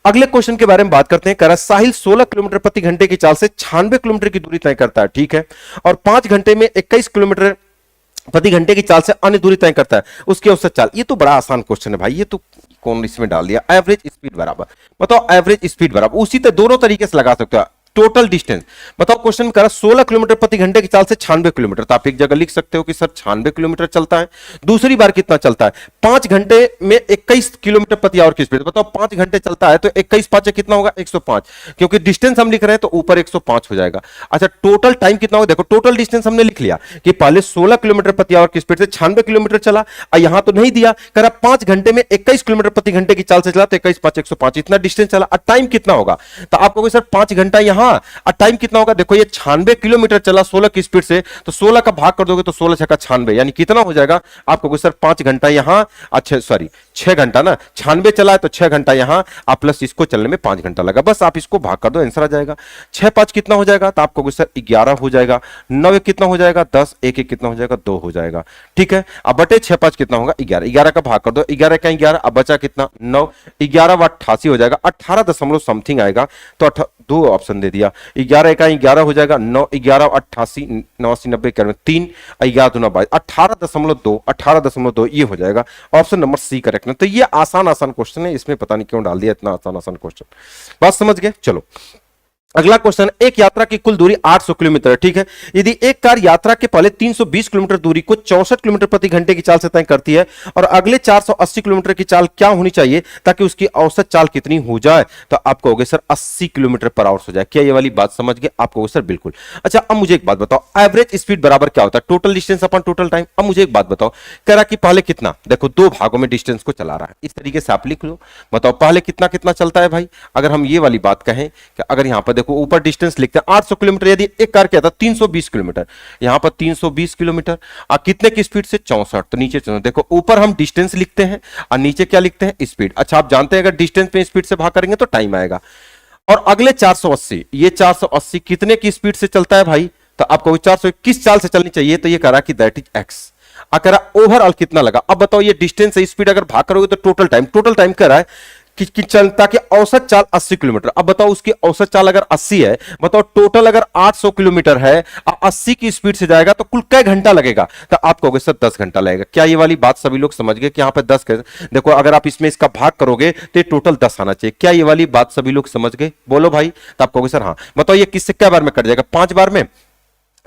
अगले क्वेश्चन के बारे में बात करते हैं। कह रहा है साहिल 16 किलोमीटर प्रति घंटे की चाल से 96 किलोमीटर की दूरी तय करता है, ठीक है, और 5 घंटे में 21 किलोमीटर प्रति घंटे की चाल से अन्य दूरी तय करता है, उसकी औसत चाल। ये तो बड़ा आसान क्वेश्चन है भाई, ये तो कौन इसमें डाल दिया। एवरेज स्पीड बराबर, बताओ एवरेज स्पीड बराबर, उसी तरह दोनों तरीके से लगा सकते हो। टोटल डिस्टेंस बताओ, क्वेश्चन करा 16 किलोमीटर प्रति घंटे की चाल से 96 किलोमीटर, तो आप एक जगह लिख सकते हो कि सर 96 किलोमीटर चलता है। दूसरी बार कितना चलता है, 5 घंटे में 21 किलोमीटर प्रति आवर की स्पीड। बताओ 5 घंटे चलता है तो 21 5 कितना होगा, 105, क्योंकि डिस्टेंस हम लिख रहे हैं तो ऊपर 105 हो जाएगा। अच्छा टोटल टाइम कितना होगा, देखो टोटल डिस्टेंस हमने लिख लिया कि पहले 16 किलोमीटर प्रति आवर की स्पीड से 96 किलोमीटर चला, और यहां तो नहीं दिया, करा 5 घंटे में 21 किलोमीटर प्रति घंटे की चाल से चला तो 21 5 105 इतना डिस्टेंस चला। और टाइम कितना होगा, तो आपको सर 5 घंटा यहां और टाइम कितना होगा, देखो ये 96 किलोमीटर चला 16 की स्पीड से, तो 16 का भाग कर दोगे तो 16 छक्का 96, यानी कितना हो जाएगा आपको सर 5 घंटा यहां, अच्छा सॉरी 6 घंटा ना, 96 चला है तो 6 घंटा यहां, आप प्लस इसको चलने में 5 घंटा लगा, बस आप इसको भाग कर दो आंसर आ जाएगा। 6 5 कितना हो जाएगा, तो आपको सर 11 हो जाएगा। 9 1 कितना हो जाएगा, 10, 1 1 कितना हो जाएगा, 2 हो जाएगा, ठीक है। अब बटे 6 5 कितना होगा, 11, 11 का भाग कर दो, 11 का 11, अब बचा कितना 9, 11 व 88 हो जाएगा, 18 दशमलव समथिंग आएगा, तो दो ऑप्शन दे दिया, 11 का 11 हो जाएगा, 9 11 88 89 90 91 3, 11 दूना 22, 18.2, 18.2 ये हो जाएगा। ऑप्शन नंबर सी करेक्ट है। तो ये आसान आसान क्वेश्चन है, इसमें पता नहीं क्यों डाल दिया इतना आसान आसान क्वेश्चन, बात समझ गए। चलो अगला क्वेश्चन, एक यात्रा की कुल दूरी 800 किलोमीटर है, ठीक है। यदि एक कार यात्रा के पहले 320 किलोमीटर दूरी को 64 किलोमीटर प्रति घंटे की चाल से तय करती है और अगले 480 किलोमीटर की चाल क्या होनी चाहिए ताकि उसकी औसत चाल कितनी हो जाए, तो आप कहोगे सर 80 किलोमीटर पर आवर हो जाए। क्या ये वाली बात समझ गए, आप कहोगे सर बिल्कुल। अच्छा अब मुझे एक बात बताओ, एवरेज स्पीड बराबर क्या होता है, टोटल डिस्टेंस अपन टोटल टाइम। अब मुझे एक बात बताओ, कह रहा कि पहले कितना, देखो दो भागों में डिस्टेंस को चला रहा है, इस तरीके से आप लिख लो। बताओ पहले कितना कितना चलता है भाई, अगर हम ये वाली बात कहें कि अगर यहां पर देखो ऊपर डिस्टेंस लिखते हैं 800 किलोमीटर, यदि एक कार क्या था 320 किलोमीटर, यहां पर 320 किलोमीटर कितने की स्पीड से 64, तो नीचे चलो देखो ऊपर हम डिस्टेंस लिखते हैं और नीचे क्या लिखते हैं, स्पीड। अच्छा आप जानते हैं अगर डिस्टेंस पे स्पीड से भाग करेंगे तो टाइम आएगा। और अगले 480, ये 480 कितने की स्पीड से चलता है भाई, तो आपको 400 किस चाल से चलनी चाहिए, तो ये कह रहा कि दैट इज एक्स। अगर ओवरऑल कितना लगा, अब बताओ ये डिस्टेंस है, स्पीड अगर भाग करोगे तो टोटल टाइम कह रहा है कि चलता कि औसत चाल 80 किलोमीटर। अब बताओ उसकी औसत चाल अगर 80 है, बताओ टोटल अगर 800 किलोमीटर है और 80 की स्पीड से जाएगा तो कुल कै घंटा लगेगा, तो आप कहोगे सर 10 घंटा लगेगा। क्या ये वाली बात सभी लोग समझ गए कि यहां पे 10 देखो अगर आप इसमें इसका भाग करोगे तो ये टोटल 10 आना चाहिए। क्या ये वाली बात सभी लोग समझ गए, बोलो भाई, तो आप कहोगे सर हाँ। बताओ ये किससे क्या बार में कट जाएगा, 5 बार में,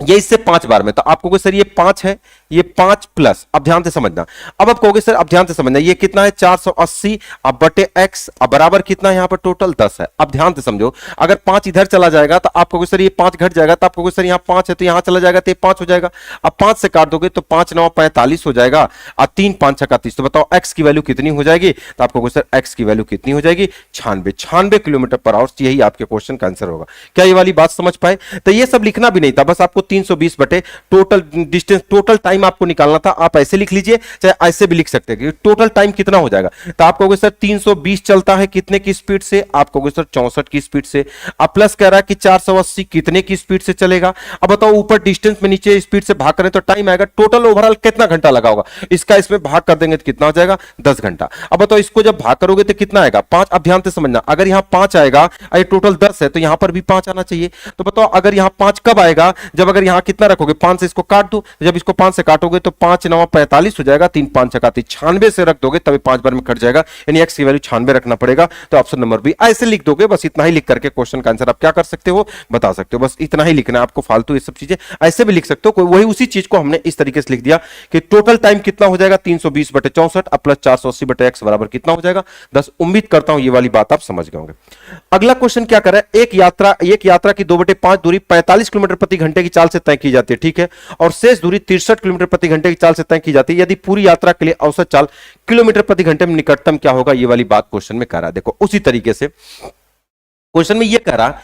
ये इससे 5 बार में, तो आप कहोगे सर ये 5 है, ये 5 प्लस, अब ध्यान से समझना। अब आप कहोगे सर अब ध्यान से समझना, ये कितना है 480 अब बटे x, अब बराबर कितना है यहाँ पर टोटल 10 है। अब ध्यान से समझो, अगर 5 इधर चला जाएगा तो आप कहोगे सर ये 5 घट जाएगा, तो आप कहोगे सर यहाँ 5 है तो यहाँ चला जाएगा तो ये 5 हो जाएगा। अब 5 से काट दोगे तो 5 9 45 हो जाएगा और 3 5 6 30, तो बताओ x की वैल्यू कितनी हो जाएगी, तो आप कहोगे सर x की वैल्यू कितनी हो जाएगी 96 किलोमीटर पर आवर। यही आपके क्वेश्चन का आंसर होगा। क्या ये वाली बात समझ पाए, तो ये सब लिखना भी नहीं था, बस आपको 320 बटे टोटल डिस्टेंस, टोटल टाइम आपको निकालना था। आप ऐसे लिख लीजिए चाहे ऐसे भी लिख सकते हैं कि टोटल टाइम कितना हो जाएगा, तो आप कहोगे सर 320 चलता है कितने की स्पीड से, आप कहोगे सर 64 की स्पीड से। अब प्लस कह रहा है कि 480 कितने की स्पीड से चलेगा। अब बताओ ऊपर डिस्टेंस में नीचे स्पीड से भाग करें तो टाइम आएगा, टोटल ओवरऑल कितना घंटा लगा होगा, इसका इसमें भाग कर देंगे तो कितना हो जाएगा 10 घंटा। अब बताओ इसको जब भाग करोगे तो कितना आएगा 5। अब ध्यान से समझना, अगर यहां 5 आएगा ये टोटल 10 है तो यहां पर भी 5 आना चाहिए। तो बताओ अगर यहां 5 कब आएगा, जब अगर यहां कितना रखोगे 5 से इसको काट दो, जब इसको 5 से काटोगे तो 5 9 45 हो जाएगा, 3 5 6 96 से रख दोगे तभी 5 बार में कट जाएगा, यानी x की वैल्यू 96 रखना पड़ेगा। तो ऑप्शन नंबर बी ऐसे लिख दोगे, बस इतना ही लिख करके क्वेश्चन का आंसर आप क्या कर सकते हो बता सकते हो, बस इतना ही लिखना है आपको, फालतू ये सब चीजें ऐसे भी लिख सकते हो। वही उसी चीज को हमने इस तरीके से लिख दिया कि टोटल टाइम कितना हो जाएगा 320 बटे 64 अब प्लस 480 बटे x बराबर कितना हो जाएगा 10। उम्मीद करता हूं ये वाली बात आप समझ गए होंगे। अगला क्वेश्चन क्या कर रहा है, एक यात्रा की 2/5 दूरी 45 किलोमीटर प्रति घंटे की चाल से तय की जाती है, ठीक है, और शेष दूरी 63 किलोमीटर प्रति घंटे की चाल से तय की जाती है। यदि पूरी यात्रा के लिए औसत चाल किलोमीटर प्रति घंटे में निकटतम क्या होगा, ये वाली बात क्वेश्चन में कह रहा है। देखो उसी तरीके से क्वेश्चन में ये कह रहा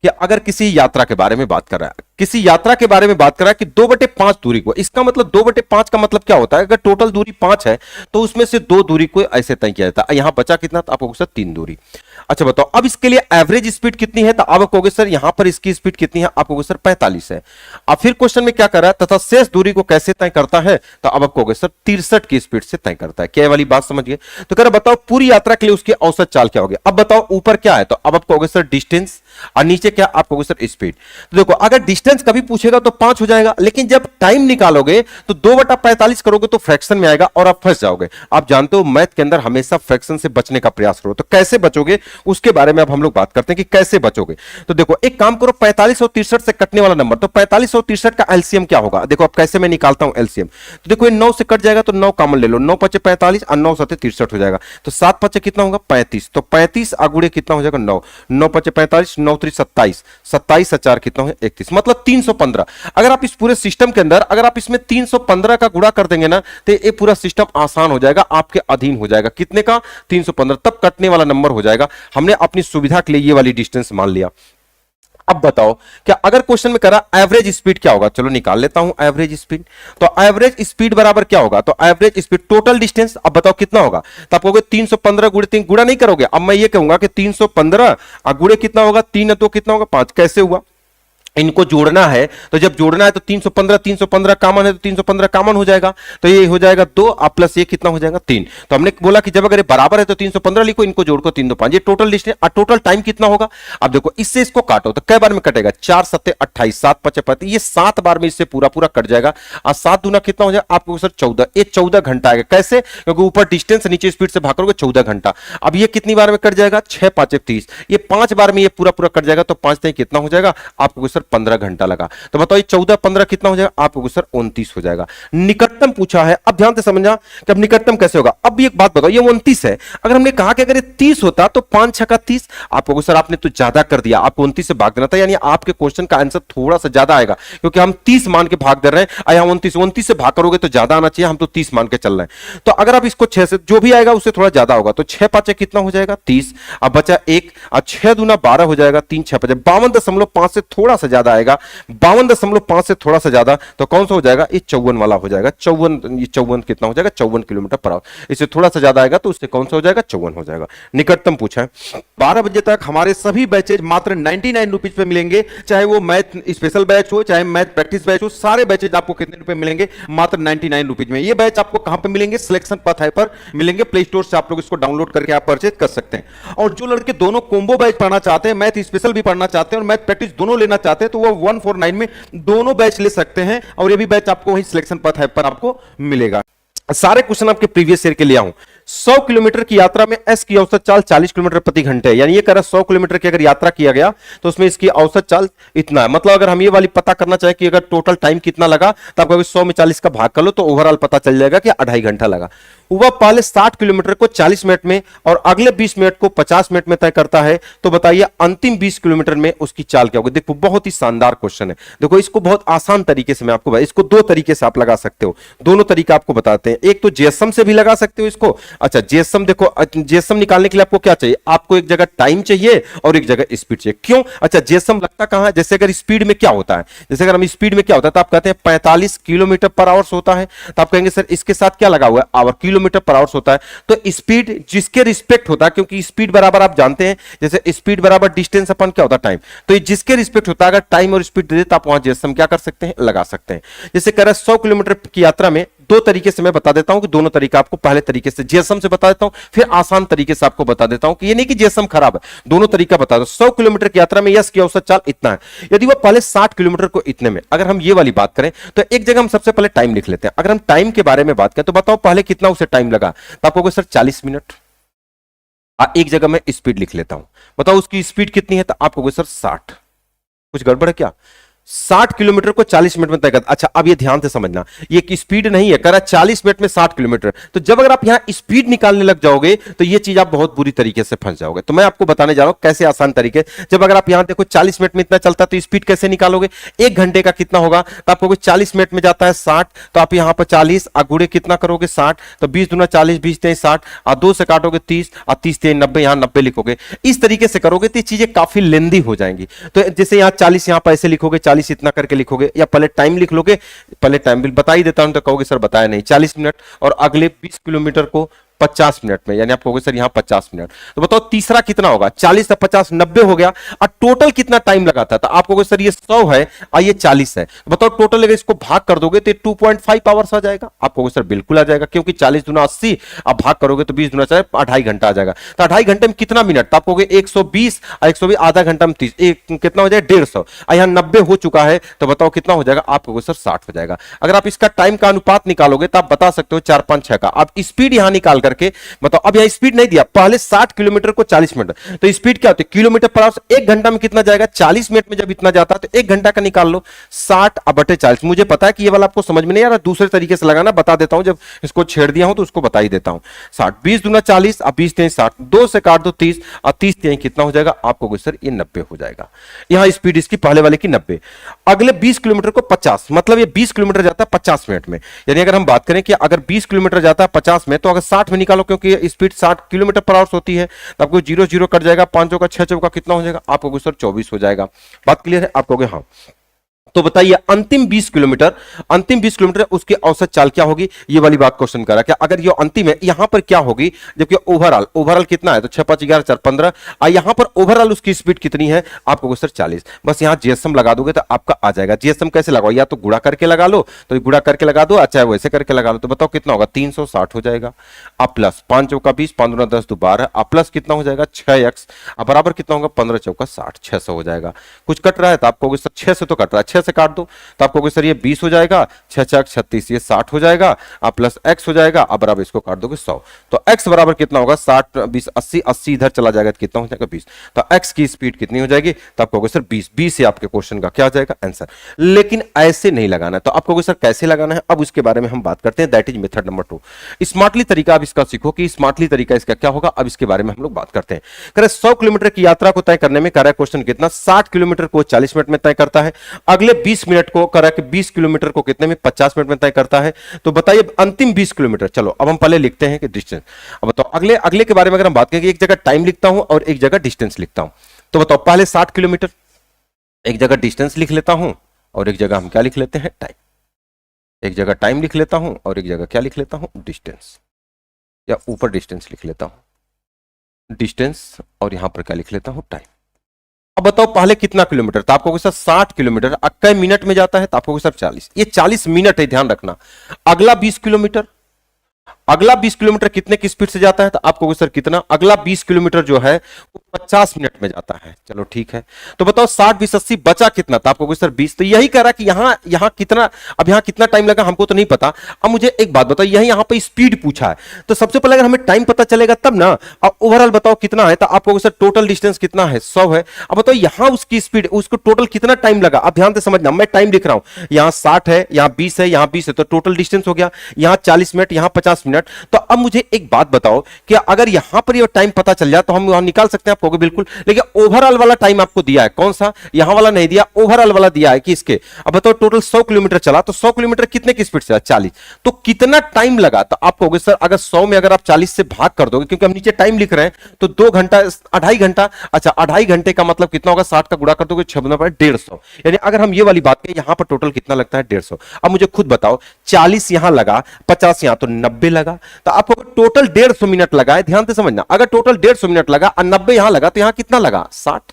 कि अगर किसी यात्रा के बारे में बात कर रहा है, किसी यात्रा के बारे में बात कर रहा है कि 2/5 दूरी को, इसका मतलब 2/5 का मतलब क्या होता है, अगर टोटल दूरी 5 है तो उसमें से 2 दूरी को ऐसे तय किया जाता है। यहां बचा कितना, तो आपको सर 3 दूरी। अच्छा बताओ अब इसके लिए एवरेज स्पीड कितनी है, तो आप कहोगे सर यहां पर इसकी स्पीड कितनी है, आप कहोगे सर 45 है। अब फिर क्वेश्चन में क्या कर रहा है, तथा शेष दूरी को कैसे तय करता है, तो अब आप कहोगे सर 63 की स्पीड से तय करता है। क्या वाली बात समझ गए। तो कह रहा बताओ पूरी यात्रा के लिए उसकी औसत चाल क्या होगी। अब बताओ ऊपर क्या है, तो अब आप कहोगे सर डिस्टेंस, और नीचे क्या, आप कहोगे सर स्पीड। तो देखो अगर डिस्टेंस कभी पूछेगा तो 5 हो जाएगा, लेकिन जब टाइम निकालोगे तो 2/45 करोगे तो फ्रैक्शन में आएगा और आप फंस जाओगे। आप जानते हो मैथ के अंदर हमेशा फ्रैक्शन से बचने का प्रयास करो, तो कैसे बचोगे उसके बारे में अब हम लोग बात करते हैं कि कैसे बचोगे। तो देखो एक काम करो, 45 और 63 से कटने वाला नंबर, तो 45 और 63 का एलसीएम क्या होगा, देखो अब कैसे मैं निकालता हूं एलसीएम। तो देखो ये 9 से कट जाएगा तो 9 कॉमन ले लो, 9 पचे 45 और 9 सते 63 हो जाएगा। तो 7 पचे कितना होगा 35, तो 35 अगुड़े कितना हो जाएगा 9, 9 पचे 45, 9 3 27, 27 से 4 कितना हो 31, मतलब 315। अगर आप इस पूरे सिस्टम के अंदर अगर आप इसमें 315 का गुणा कर देंगे ना तो ये पूरा सिस्टम आसान हो जाएगा, आपके अधीन हो जाएगा। कितने का 315, तब कटने वाला नंबर हो जाएगा। हमने अपनी सुविधा के लिए ये वाली डिस्टेंस मान लिया। अब बताओ क्या अगर क्वेश्चन में करा एवरेज स्पीड क्या होगा, चलो निकाल लेता हूं एवरेज स्पीड। तो एवरेज स्पीड बराबर क्या होगा, तो एवरेज स्पीड टोटल डिस्टेंस, अब बताओ कितना होगा, तो आप कहोगे 315 गुणे 3, गुणा नहीं करोगे। अब मैं ये कहूंगा कि 315 और गुणे कितना होगा 3 तो कितना होगा 5, कैसे हुआ, इनको जोड़ना है तो जब जोड़ना है तो 315 315 कॉमन है तो 315 कॉमन हो जाएगा, तो ये हो जाएगा 2 प्लस ये कितना हो जाएगा 3। तो हमने बोला कि जब अगर ये बराबर है तो 315 लिखो, इनको जोड़ को 3 2 5, ये टोटल डिस्टेंस और टोटल टाइम कितना होगा। अब देखो इससे इसको काटो तो कै बार में कटेगा, 4 सत्ते 28, 7 पचे 35, ये 7 बार में इससे पूरा पूरा कट जाएगा। और 7 दूना कितना हो जाएगा आपको सर 14, ये 14 घंटा आएगा। कैसे, क्योंकि ऊपर डिस्टेंस नीचे स्पीड से भाग करोगे 14 घंटा। अब ये कितनी बार में कट जाएगा 6 5 30, ये 5 बार में ये पूरा पूरा कट जाएगा, तो 5 कितना हो जाएगा आपको सर 15 घंटा लगा। तो बताओ 14 15 कितना हो जाएगा आपको सर 29 हो जाएगा। निकटतम पूछा है, अब ध्यान से समझना कि अब निकटतम कैसे होगा। अब एक बात बताओ, ये 29 है, अगर हमने कहा कि अगर ये 30 होता तो 5 6 का 30, आपको सर आपने तो ज्यादा कर दिया, आपको 29 से भाग देना था, यानी आपके क्वेश्चन का आंसर थोड़ा सा ज्यादा आएगा, क्योंकि हम 30 मान के भाग दे रहे हैं। यहां 29 से भाग करोगे तो ज्यादा आना चाहिए, हम तो 30 मान के चल रहे हैं। तो अगर आप इसको 6 से जो भी आएगा उससे थोड़ा ज्यादा होगा, तो 6 5 कितना हो जाएगा 30, अब बचा 1 और 6 दूना 12 हो जाएगा, 3 6 5 52.5 से थोड़ा सा ज्यादा आएगा, 52.5 से थोड़ा सा ज्यादा, तो कौन सा हो जाएगा ये 54 वाला हो जाएगा। 54, ये 54 कितना हो जाएगा 54 किलोमीटर पर आवर। इससे थोड़ा सा ज्यादा आएगा तो उससे कौन सा हो जाएगा 54 हो जाएगा। निकटतम पूछा है। 12 बजे तक हमारे सभी बैचेज मात्र 99 रुपीज पे मिलेंगे, चाहे वो मैथ स्पेशल बैच हो चाहे मैथ प्रैक्टिस बैच हो, सारे बैचेज आपको कितने रुपए मिलेंगे मात्र 99 रुपीज में। ये बैच आपको कहां पे मिलेंगे, सिलेक्शन पथ है पर मिलेंगे, प्ले स्टोर से आप लोग इसको डाउनलोड करके आप परचेज कर सकते हैं। और जो लड़के दोनों कोम्बो बैच पढ़ना चाहते हैं, मैथ स्पेशल भी पढ़ना चाहते हैं और मैथ प्रैक्टिस दोनों लेना चाहते हैं, तो वो 149 में दोनों बैच ले सकते हैं। और ये भी बैच आपको वही सिलेक्शन पथ है पर आपको मिलेगा। सारे क्वेश्चन आपके प्रीवियस ईयर के लिए आऊं। 100 किलोमीटर की यात्रा में एस की औसत चाल 40 किलोमीटर प्रति घंटे है, यानी ये कह रहा 100 किलोमीटर की अगर यात्रा किया गया तो उसमें इसकी औसत चाल इतना है। मतलब अगर हम ये वाली पता करना चाहे कि अगर टोटल टाइम कितना लगा, तो आपको 100 में 40 का भाग कर लो तो ओवरऑल पता चल जाएगा कि 2.5 घंटा लगा। वह पहले 60 किलोमीटर को 40 मिनट में और अगले 20 मिनट को 50 मिनट में तय करता है, तो बताइए अंतिम 20 किलोमीटर में उसकी चाल क्या होगी। देखो बहुत ही शानदार क्वेश्चन है। देखो इसको बहुत आसान तरीके से मैं आपको, इसको 2 तरीके से आप लगा सकते हो, दोनों तरीका आपको बताते हैं। एक तो जीएसएम से भी लगा सकते हो इसको। अच्छा जीएसएम, देखो जीएसएम निकालने के लिए आपको क्या चाहिए, आपको एक जगह टाइम चाहिए और एक जगह स्पीड चाहिए। क्यों, अच्छा जीएसएम लगता कहां है, जैसे अगर स्पीड में क्या होता है, जैसे अगर हम स्पीड में क्या होता है तो आप कहते हैं 45 किलोमीटर पर आवर्स होता है, तो आप कहेंगे सर इसके साथ क्या लगा हुआ है आवर, किलोमीटर पर आवर्स होता है। तो स्पीड जिसके रिस्पेक्ट होता है, क्योंकि स्पीड बराबर आप जानते हैं जैसे स्पीड बराबर डिस्टेंस अपन क्या होता है टाइम, तो ये जिसके रिस्पेक्ट होता है, अगर टाइम और स्पीड दे दे तो आप वहां जीएसएम क्या कर सकते हैं लगा सकते हैं। जैसे कह रहा है 100 किलोमीटर की यात्रा में 2 तरीके से मैं बता देता हूं कि दोनों तरीका आपको, पहले तरीके से जीएसएम से बता देता हूं, फिर आसान तरीके से आपको बता देता हूं कि ये नहीं कि जीएसएम खराब है, दोनों तरीका बता दो। 100 किलोमीटर की यात्रा में यस की औसत चाल इतना है, यदि वो पहले 60 किलोमीटर को इतने में, अगर हम ये वाली बात करें तो एक जगह हम सबसे पहले टाइम लिख लेते हैं। अगर हम टाइम के बारे में बात करें तो बताओ पहले कितना उसे टाइम लगा, तो आपको सर 40 मिनट। एक जगह मैं स्पीड लिख लेता हूं, बताओ उसकी स्पीड कितनी है, तो आपको सर 60। कुछ गड़बड़ है क्या, 60 किलोमीटर को 40 मिनट में तय करता। अच्छा अब ये ध्यान से समझना, ये की स्पीड नहीं है, करा 40 मिनट में 60 किलोमीटर। तो जब अगर आप यहां स्पीड निकालने लग जाओगे तो ये चीज आप बहुत बुरी तरीके से फंस जाओगे। तो मैं आपको बताने जा रहा हूं कैसे आसान तरीके। जब अगर आप यहां देखो 40 मिनट में इतना चलता है तो स्पीड कैसे निकालोगे, एक घंटे का कितना होगा, तो आपको 40 मिनट में जाता है 60, तो आप यहां पर 40 गुणे कितना करोगे 60, तो 20 दूना 40, 20 तेईस 60, और 2 से काटोगे 30, और 30 तेईस 90, यहां 90 लिखोगे। इस तरीके से करोगे तो ये चीजें काफी लेंदी हो जाएंगी। तो जैसे यहां 40 यहां पर ऐसे लिखोगे, 40 इतना करके लिखोगे, या पहले टाइम लिख लोगे, पहले टाइम भी बता ही देता हूं तो कहोगे सर बताया नहीं, 40 मिनट और अगले 20 किलोमीटर को 50 मिनट में, यानी आप कहोगे सर यहां 50 मिनट। तो बताओ तीसरा कितना होगा, 40 से 50 90 हो गया, और टोटल कितना टाइम लगा था, तो आप कहोगे सर ये 100 है और ये 40 है। तो बताओ टोटल अगर इसको भाग कर दोगे तो 2.5 आवर्स आ जाएगा। आप कहोगे सर बिल्कुल आ जाएगा, क्योंकि 40 दूना 80, आप भाग करोगे तो 20 दूना 4 2.5 घंटा आ जाएगा। तो 2.5 घंटे में कितना मिनट, तो आप कहोगे 120, और 120 आधा घंटा में 30, कितना हो जाएगा 150, और यहां 90 हो चुका है, तो बताओ कितना हो जाएगा, आप कहोगे सर 60 हो जाएगा। अगर आप इसका टाइम का अनुपात निकालोगे तो आप बता सकते हो 4 5 6 का। आप स्पीड यहां निकाल करके बताओ, अब यहां स्पीड नहीं दिया, पहले 60 किलोमीटर को 40 मिनट, तो स्पीड क्या होती है किलोमीटर पर आवर, एक घंटा में कितना जाएगा, 40 मिनट में जब इतना जाता है तो एक घंटा का निकाल लो, 60/40। मुझे पता है कि ये वाला आपको समझ में नहीं आ रहा, दूसरे तरीके से लगाना, बता देता हूं, जब इसको छेड़ दिया हूं तो उसको बता ही देता हूं। 60, 20 दूना 40, अब 20 तेईस 60, 2 से काट दो 30, और 30 तेईस कितना हो जाएगा, आपको सर ये 90 हो जाएगा। यहां स्पीड इसकी पहले वाले की 90, अगले 20 किलोमीटर को 50, मतलब ये 20 किलोमीटर जाता है 50 मिनट में। यानी अगर हम बात करें कि अगर 20 किलोमीटर जाता है 50 में, तो अगर 60 में निकालो, क्योंकि स्पीड 60 किलोमीटर पर आवर होती है, तो आपको 0 0 कट जाएगा, 5 चौका 6 चौका कितना हो जाएगा, आपको सर 24 हो जाएगा। बात क्लियर है, आप कहोगे हाँ। तो बताइए अंतिम 20 किलोमीटर उसकी औसत चाल क्या होगी, ये वाली बात क्वेश्चन करा क्या, अगर ये अंतिम है यहां पर क्या होगी, जबकि ओवरऑल कितना है, तो 6 5 11 4 15, और यहां पर ओवरऑल उसकी स्पीड कितनी है, आपको सर 40। बस यहां जीएसएम लगा दोगे तो आपका आ जाएगा। जीएसएम कैसे लगाओ, या तो गुणा करके लगा लो, तो गुणा करके लगा दो, चाहे वैसे करके लगा लो, तो बताओ कितना होगा 360 हो जाएगा। अब प्लस 5 चौका 20, 5 दूना 10 12, अब प्लस कितना हो जाएगा 6x, अब बराबर कितना होगा 15 चौका 60, 600 हो जाएगा। कुछ कट रहा है तो आपको सर 6 से तो कट रहा है, 6 से काट दो, तो आपको सर ये 20 हो जाएगा, 6 6 36, ये 60 हो जाएगा, आप प्लस x हो जाएगा, अब बराबर इसको काट दोगे 100, तो x बराबर कितना होगा 60 20 80, 80 इधर चला जाएगा तो कितना हो जाएगा 20। तो x की स्पीड कितनी हो जाएगी, तो आप कहोगे सर 20, 20 से आपके क्वेश्चन का क्या आ जाएगा आंसर। लेकिन ऐसे नहीं लगाना है, तो आप कहोगे सर कैसे लगाना है, अब उसके बारे में हम बात करते हैं, that is method number 2। Smartly तरीका आप इसका सीखो कि स्मार्टली तरीका इसका क्या होगा, अब इसके बारे में हम लोग बात करते हैं। करें 100 किलोमीटर की यात्रा को तय करने में करा क्वेश्चन कितना, 60 किलोमीटर को 40 मिनट में तय करता है, अगले 20 मिनट को करा कि 20 किलोमीटर को कितने में 50 मिनट में तय करता है। तो बताइए अंतिम 20 किलोमीटर, चलो अब हम पहले लिखते हैं कि डिस्टेंस। अब बताओ अगले के बारे में अगर हम बात करें, एक जगह टाइम लिखता हूं और एक जगह डिस्टेंस लिखता हूं, तो बताओ पहले 60 किलोमीटर, एक जगह डिस्टेंस लिख लेता हूं और एक जगह हम क्या लिख लेते हैं टाइम, एक जगह टाइम लिख लेता हूं और एक जगह क्या लिख लेता हूं डिस्टेंस, या ऊपर डिस्टेंस लिख लेता हूं डिस्टेंस, और यहां पर क्या लिख लेता हूं टाइम। अब बताओ पहले कितना किलोमीटर, तो आपको सर 60 किलोमीटर, कई मिनट में जाता है, तो आपको सर 40, ये 40 मिनट है, ध्यान रखना। अगला 20 किलोमीटर, अगला 20 किलोमीटर कितने की स्पीड से जाता है, तो आपको सर कितना, अगला 20 किलोमीटर जो है वो 50 मिनट में जाता है। चलो ठीक है, तो बताओ 60 20 80 बचा कितना, तो आपको सर 20। तो यही कह रहा कि यहां कितना, अब यहां कितना टाइम लगा हमको तो नहीं पता। अब मुझे एक बात बताओ, यहां पे स्पीड पूछा है, तो सबसे पहले अगर हमें टाइम पता चलेगा तब ना। अब ओवरऑल बताओ कितना है, तो आपको सर टोटल डिस्टेंस कितना है 100 है। अब बताओ यहां उसकी स्पीड, उसको टोटल कितना टाइम लगा, अब ध्यान से समझना, मैं टाइम लिख रहा हूं, यहां 60 है, यहां 20 है, यहां 20 है, तो टोटल डिस्टेंस हो गया, यहां 40 मिनट, यहां 50 मिनट। तो अब मुझे एक बात बताओ कि अगर यहां पर ये टाइम पता चल जाए तो हम वहां निकाल सकते हैं, आपको बिल्कुल। लेकिन ओवरऑल वाला टाइम आपको दिया है, कौन सा, यहां वाला नहीं दिया, ओवरऑल वाला दिया है कि इसके। अब बताओ टोटल 100 किलोमीटर चला, तो 100 किलोमीटर कितने की स्पीड से, 40, तो कितना टाइम लगा, तो आप कहोगे सर अगर 100 में अगर आप 40 से भाग कर दोगे, क्योंकि हम नीचे टाइम लिख रहे हैं, तो 2 घंटा 2.5 घंटा, अच्छा 2.5 घंटे का मतलब कितना होगा, 60 का गुणा कर दोगे 6 गुना 150, यानी अगर हम ये वाली बात करें यहां पर टोटल कितना लगता है 150। अब मुझे खुद बताओ 40 यहां लगा, 50 यहां, तो 90 लगा, तो आपको टोटल 150 मिनट लगा है। ध्यान से समझना, अगर टोटल 150 मिनट लगा और 90 यहां लगा, तो यहां कितना लगा 60,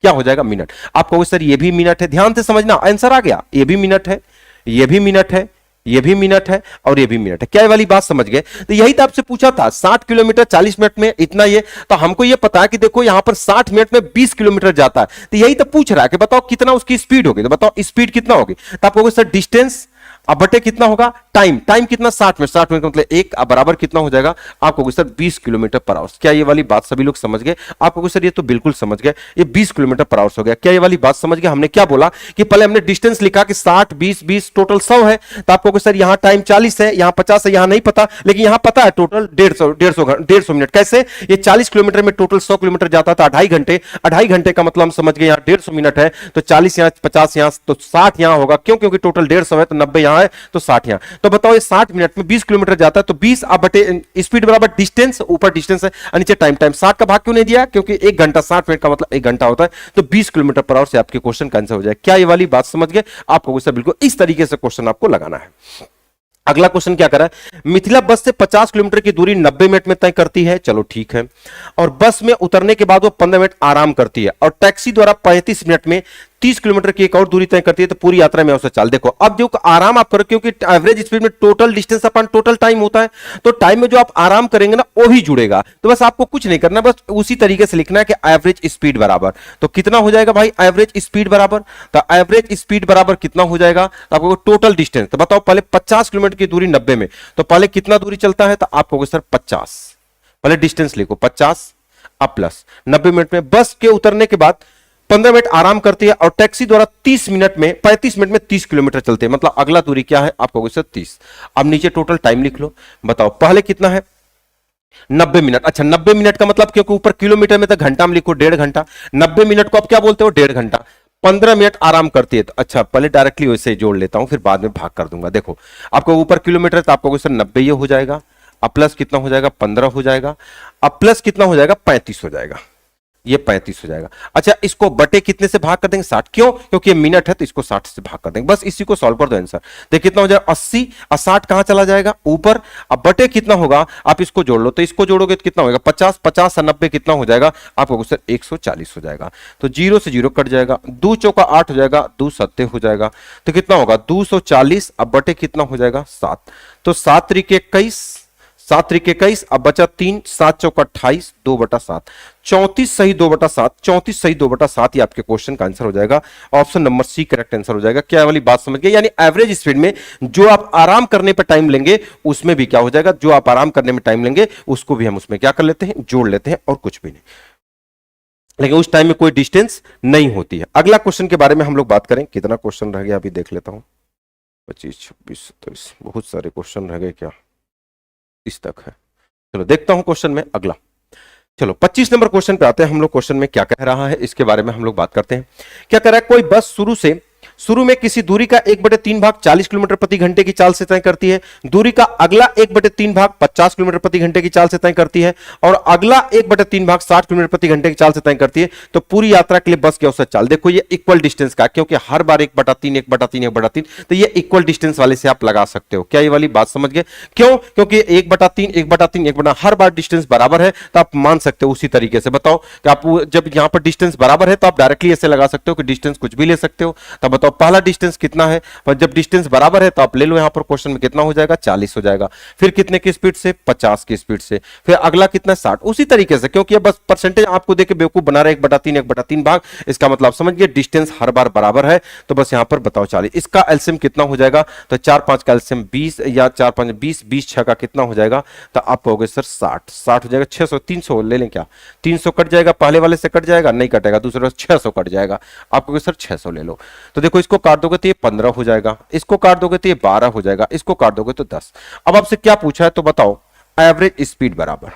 क्या हो जाएगा मिनट। आप कहोगे सर ये भी मिनट है, ध्यान से समझना, आंसर आ गया, ये भी मिनट है, ये भी मिनट है, ये भी मिनट है और ये भी मिनट है। क्या ये वाली बात समझ गए। तो यही तो आपसे पूछा था 60 किलोमीटर 40 मिनट में इतना, ये तो हमको ये पता है कि देखो यहां पर 60 मिनट में 20 किलोमीटर जाता है, तो यही तो पूछ रहा है कि बताओ कितना उसकी स्पीड होगी, तो बताओ स्पीड कितना होगी, तो आप कहोगे सर डिस्टेंस, अब बटे कितना होगा टाइम, टाइम कितना 60 मिनट, 60 मिनट का मतलब एक बराबर कितना हो जाएगा आपको सर 20 किलोमीटर पर आवर। क्या ये वाली बात सभी लोग समझ गए? आपको सर ये तो बिल्कुल समझ गए, ये 20 किलोमीटर पर आवर हो गया। क्या ये वाली बात समझ गए? हमने क्या बोला कि पहले हमने डिस्टेंस लिखा कि 60 20 20 टोटल 100 है, तो आपको सर यहां टाइम 40 है, यहां 50 है, यहां नहीं पता, लेकिन यहां पता है टोटल 150 मिनट। कैसे? ये 40 किलोमीटर में टोटल 100 किलोमीटर जाता था 2.5 घंटे, 2.5 घंटे का मतलब हम समझ गए यहां 150 मिनट है, तो 40 यहां 50 यहां तो 60 यहां होगा। क्यों? क्योंकि टोटल 150 है तो 90 यहां है तो 60 यहां। तो बताओ ये 60 मिनट में 20 किलोमीटर जाता है, तो 20 अब बटे स्पीड बराबर डिस्टेंस, ऊपर डिस्टेंस है और नीचे टाइम, टाइम 60 का भाग क्यों नहीं दिया? क्योंकि 1 घंटा 60 मिनट का मतलब 1 घंटा होता है, तो 20 किलोमीटर पर आवर से आपके क्वेश्चन का आंसर हो जाए। क्या ये वाली बात समझ गए? आपको बिल्कुल इस तरीके से क्वेश्चन आपको लगाना है। अगला क्वेश्चन क्या करा है? मिथिला बस से 50 किलोमीटर की दूरी 90 मिनट में तय करती है, चलो ठीक है, और बस में उतरने के बाद वो 15 मिनट आराम करती है, और टैक्सी द्वारा 35 मिनट में 30 किलोमीटर की एक और दूरी तय करती है, तो पूरी यात्रा में औसत चाल। देखो अब जो आराम आप करो, क्योंकि एवरेज स्पीड में टोटल डिस्टेंस अपन टोटल टाइम होता है, तो टाइम में जो आप आराम करेंगे ना वो भी जुड़ेगा। तो बस आपको कुछ नहीं करना, बस उसी तरीके से लिखना है कि एवरेज स्पीड बराबर, तो कितना हो जाएगा भाई एवरेज स्पीड बराबर, तो एवरेज स्पीड बराबर कितना हो जाएगा? तो आपको टोटल डिस्टेंस, तो बताओ पहले 50 किलोमीटर की दूरी 90 में, तो पहले कितना दूरी चलता है? तो आपको सर 50, पहले डिस्टेंस लिखो 50 अब प्लस 90 मिनट में बस के उतरने के बाद 15 मिनट आराम करती है, और टैक्सी द्वारा 35 मिनट में 30 किलोमीटर चलते हैं, मतलब अगला दूरी क्या है आपको सर 30। अब नीचे टोटल टाइम लिख लो, बताओ पहले कितना है 90 मिनट। अच्छा 90 मिनट का मतलब, क्योंकि ऊपर किलोमीटर में तो घंटा में लिखो 1.5 घंटा, 90 मिनट को आप क्या बोलते हो 1.5 घंटा। 15 मिनट आराम करती है, तो अच्छा पहले डायरेक्टली वैसे ही जोड़ लेता हूं, फिर बाद में भाग कर दूंगा। देखो आपको ऊपर किलोमीटर, तो आपको सर 90 ये हो जाएगा, अब प्लस कितना हो जाएगा 15 हो जाएगा, अब प्लस कितना हो जाएगा 35 हो जाएगा, ये 35 हो जाएगा। अच्छा इसको बटे कितने से भाग कर देंगे 60, क्यों? क्योंकि ये मिनट है तो इसको 60 से भाग कर देंगे, बस इसी को सॉल्व कर दो आंसर। देखिए कितना हो जाएगा 80, और 60 कहां चला जाएगा ऊपर, अब बटे कितना होगा आप इसको जोड़ लो, तो इसको जोड़ोगे तो कितना होगा 50 50 और 90 कितना हो जाएगा आपको सर 140 हो जाएगा, तो 0 से 0 कट जाएगा, 2 चौका 8 हो जाएगा, 2 सत्ते हो जाएगा, तो कितना होगा 240, अब बटे कितना हो जाएगा 7, तो 7 त्रिक 21, 7 त्रिक 21, अब बचा 3, 7 चौका 28, 2/7, 34 सही 2/7, 34 सही 2/7, ये आपके क्वेश्चन का आंसर हो जाएगा। Option number C correct answer हो जाएगा। क्या वाली बात समझ गए? यानी एवरेज स्पीड में जो आप आराम करने पर टाइम लेंगे उसमें भी क्या हो जाएगा, जो आप आराम करने में टाइम लेंगे उसको भी हम उसमें क्या कर लेते हैं, जोड़ लेते हैं, और कुछ भी नहीं, लेकिन उस टाइम में कोई डिस्टेंस नहीं होती है। अगला क्वेश्चन के बारे में हम लोग बात करें, कितना क्वेश्चन रह गया अभी देख लेता हूं, 25 26 27, बहुत सारे क्वेश्चन रह गए, क्या इस तक है। चलो देखता हूं क्वेश्चन में अगला। चलो 25 नंबर क्वेश्चन पे आते हैं हम लोग। क्वेश्चन में क्या कह रहा है इसके बारे में हम लोग बात करते हैं। क्या कह रहा है, कोई बस शुरू में किसी दूरी का 1/3 भाग 40 किलोमीटर प्रति घंटे की चाल से तय करती है, दूरी का अगला 1/3 भाग 50 किलोमीटर प्रति घंटे की चाल से तय करती है, और अगला 1/3 भाग 60 किलोमीटर प्रति घंटे की चाल से तय करती है, तो पूरी यात्रा के लिए बस की औसत चाल। देखो ये इक्वल डिस्टेंस का, क्योंकि हर बार 1/3 1/3 1/3, तो ये इक्वल डिस्टेंस वाले से आप लगा सकते हो। क्या ये वाली बात समझ गए? क्यों? क्योंकि 1/3 1/3 1/, हर बार डिस्टेंस बराबर है, तो आप मान सकते हो उसी तरीके से। बताओ कि आप जब यहां पर डिस्टेंस बराबर है तो आप डायरेक्टली ऐसे लगा सकते हो कि डिस्टेंस कुछ भी ले सकते हो। तो बताओ पहला डिस्टेंस कितना है, पर जब डिस्टेंस बराबर है तो आप ले लो, यहां पर क्वेश्चन में कितना हो जाएगा 40 हो जाएगा, फिर कितने की स्पीड से 50 की स्पीड से, फिर अगला कितना 60, उसी तरीके से। क्योंकि ये बस परसेंटेज आपको देके बेवकूफ बना रहा है 1/3 1/3 भाग, इसका मतलब समझ गए डिस्टेंस हर बार बराबर है, तो बस यहां पर बताओ 40। इसका एलसीएम कितना हो जाएगा, तो 4 5 का एलसीएम 20, या 4 5 20, 20 6 का कितना हो जाएगा, तो आप कहोगे सर 60 हो जाएगा। 600 300 ले लें क्या, 300 कट जाएगा, पहले वाले से कट जाएगा, नहीं कटेगा, दूसरे वाले 600 कट जाएगा, आप कहोगे सर 600 ले लो। तो देखो इसको काट दोगे तो ये 15 हो जाएगा, इसको काट दोगे तो ये 12 हो जाएगा, इसको काट दोगे तो 10। अब आपसे क्या पूछा है, तो बताओ एवरेज स्पीड बराबर,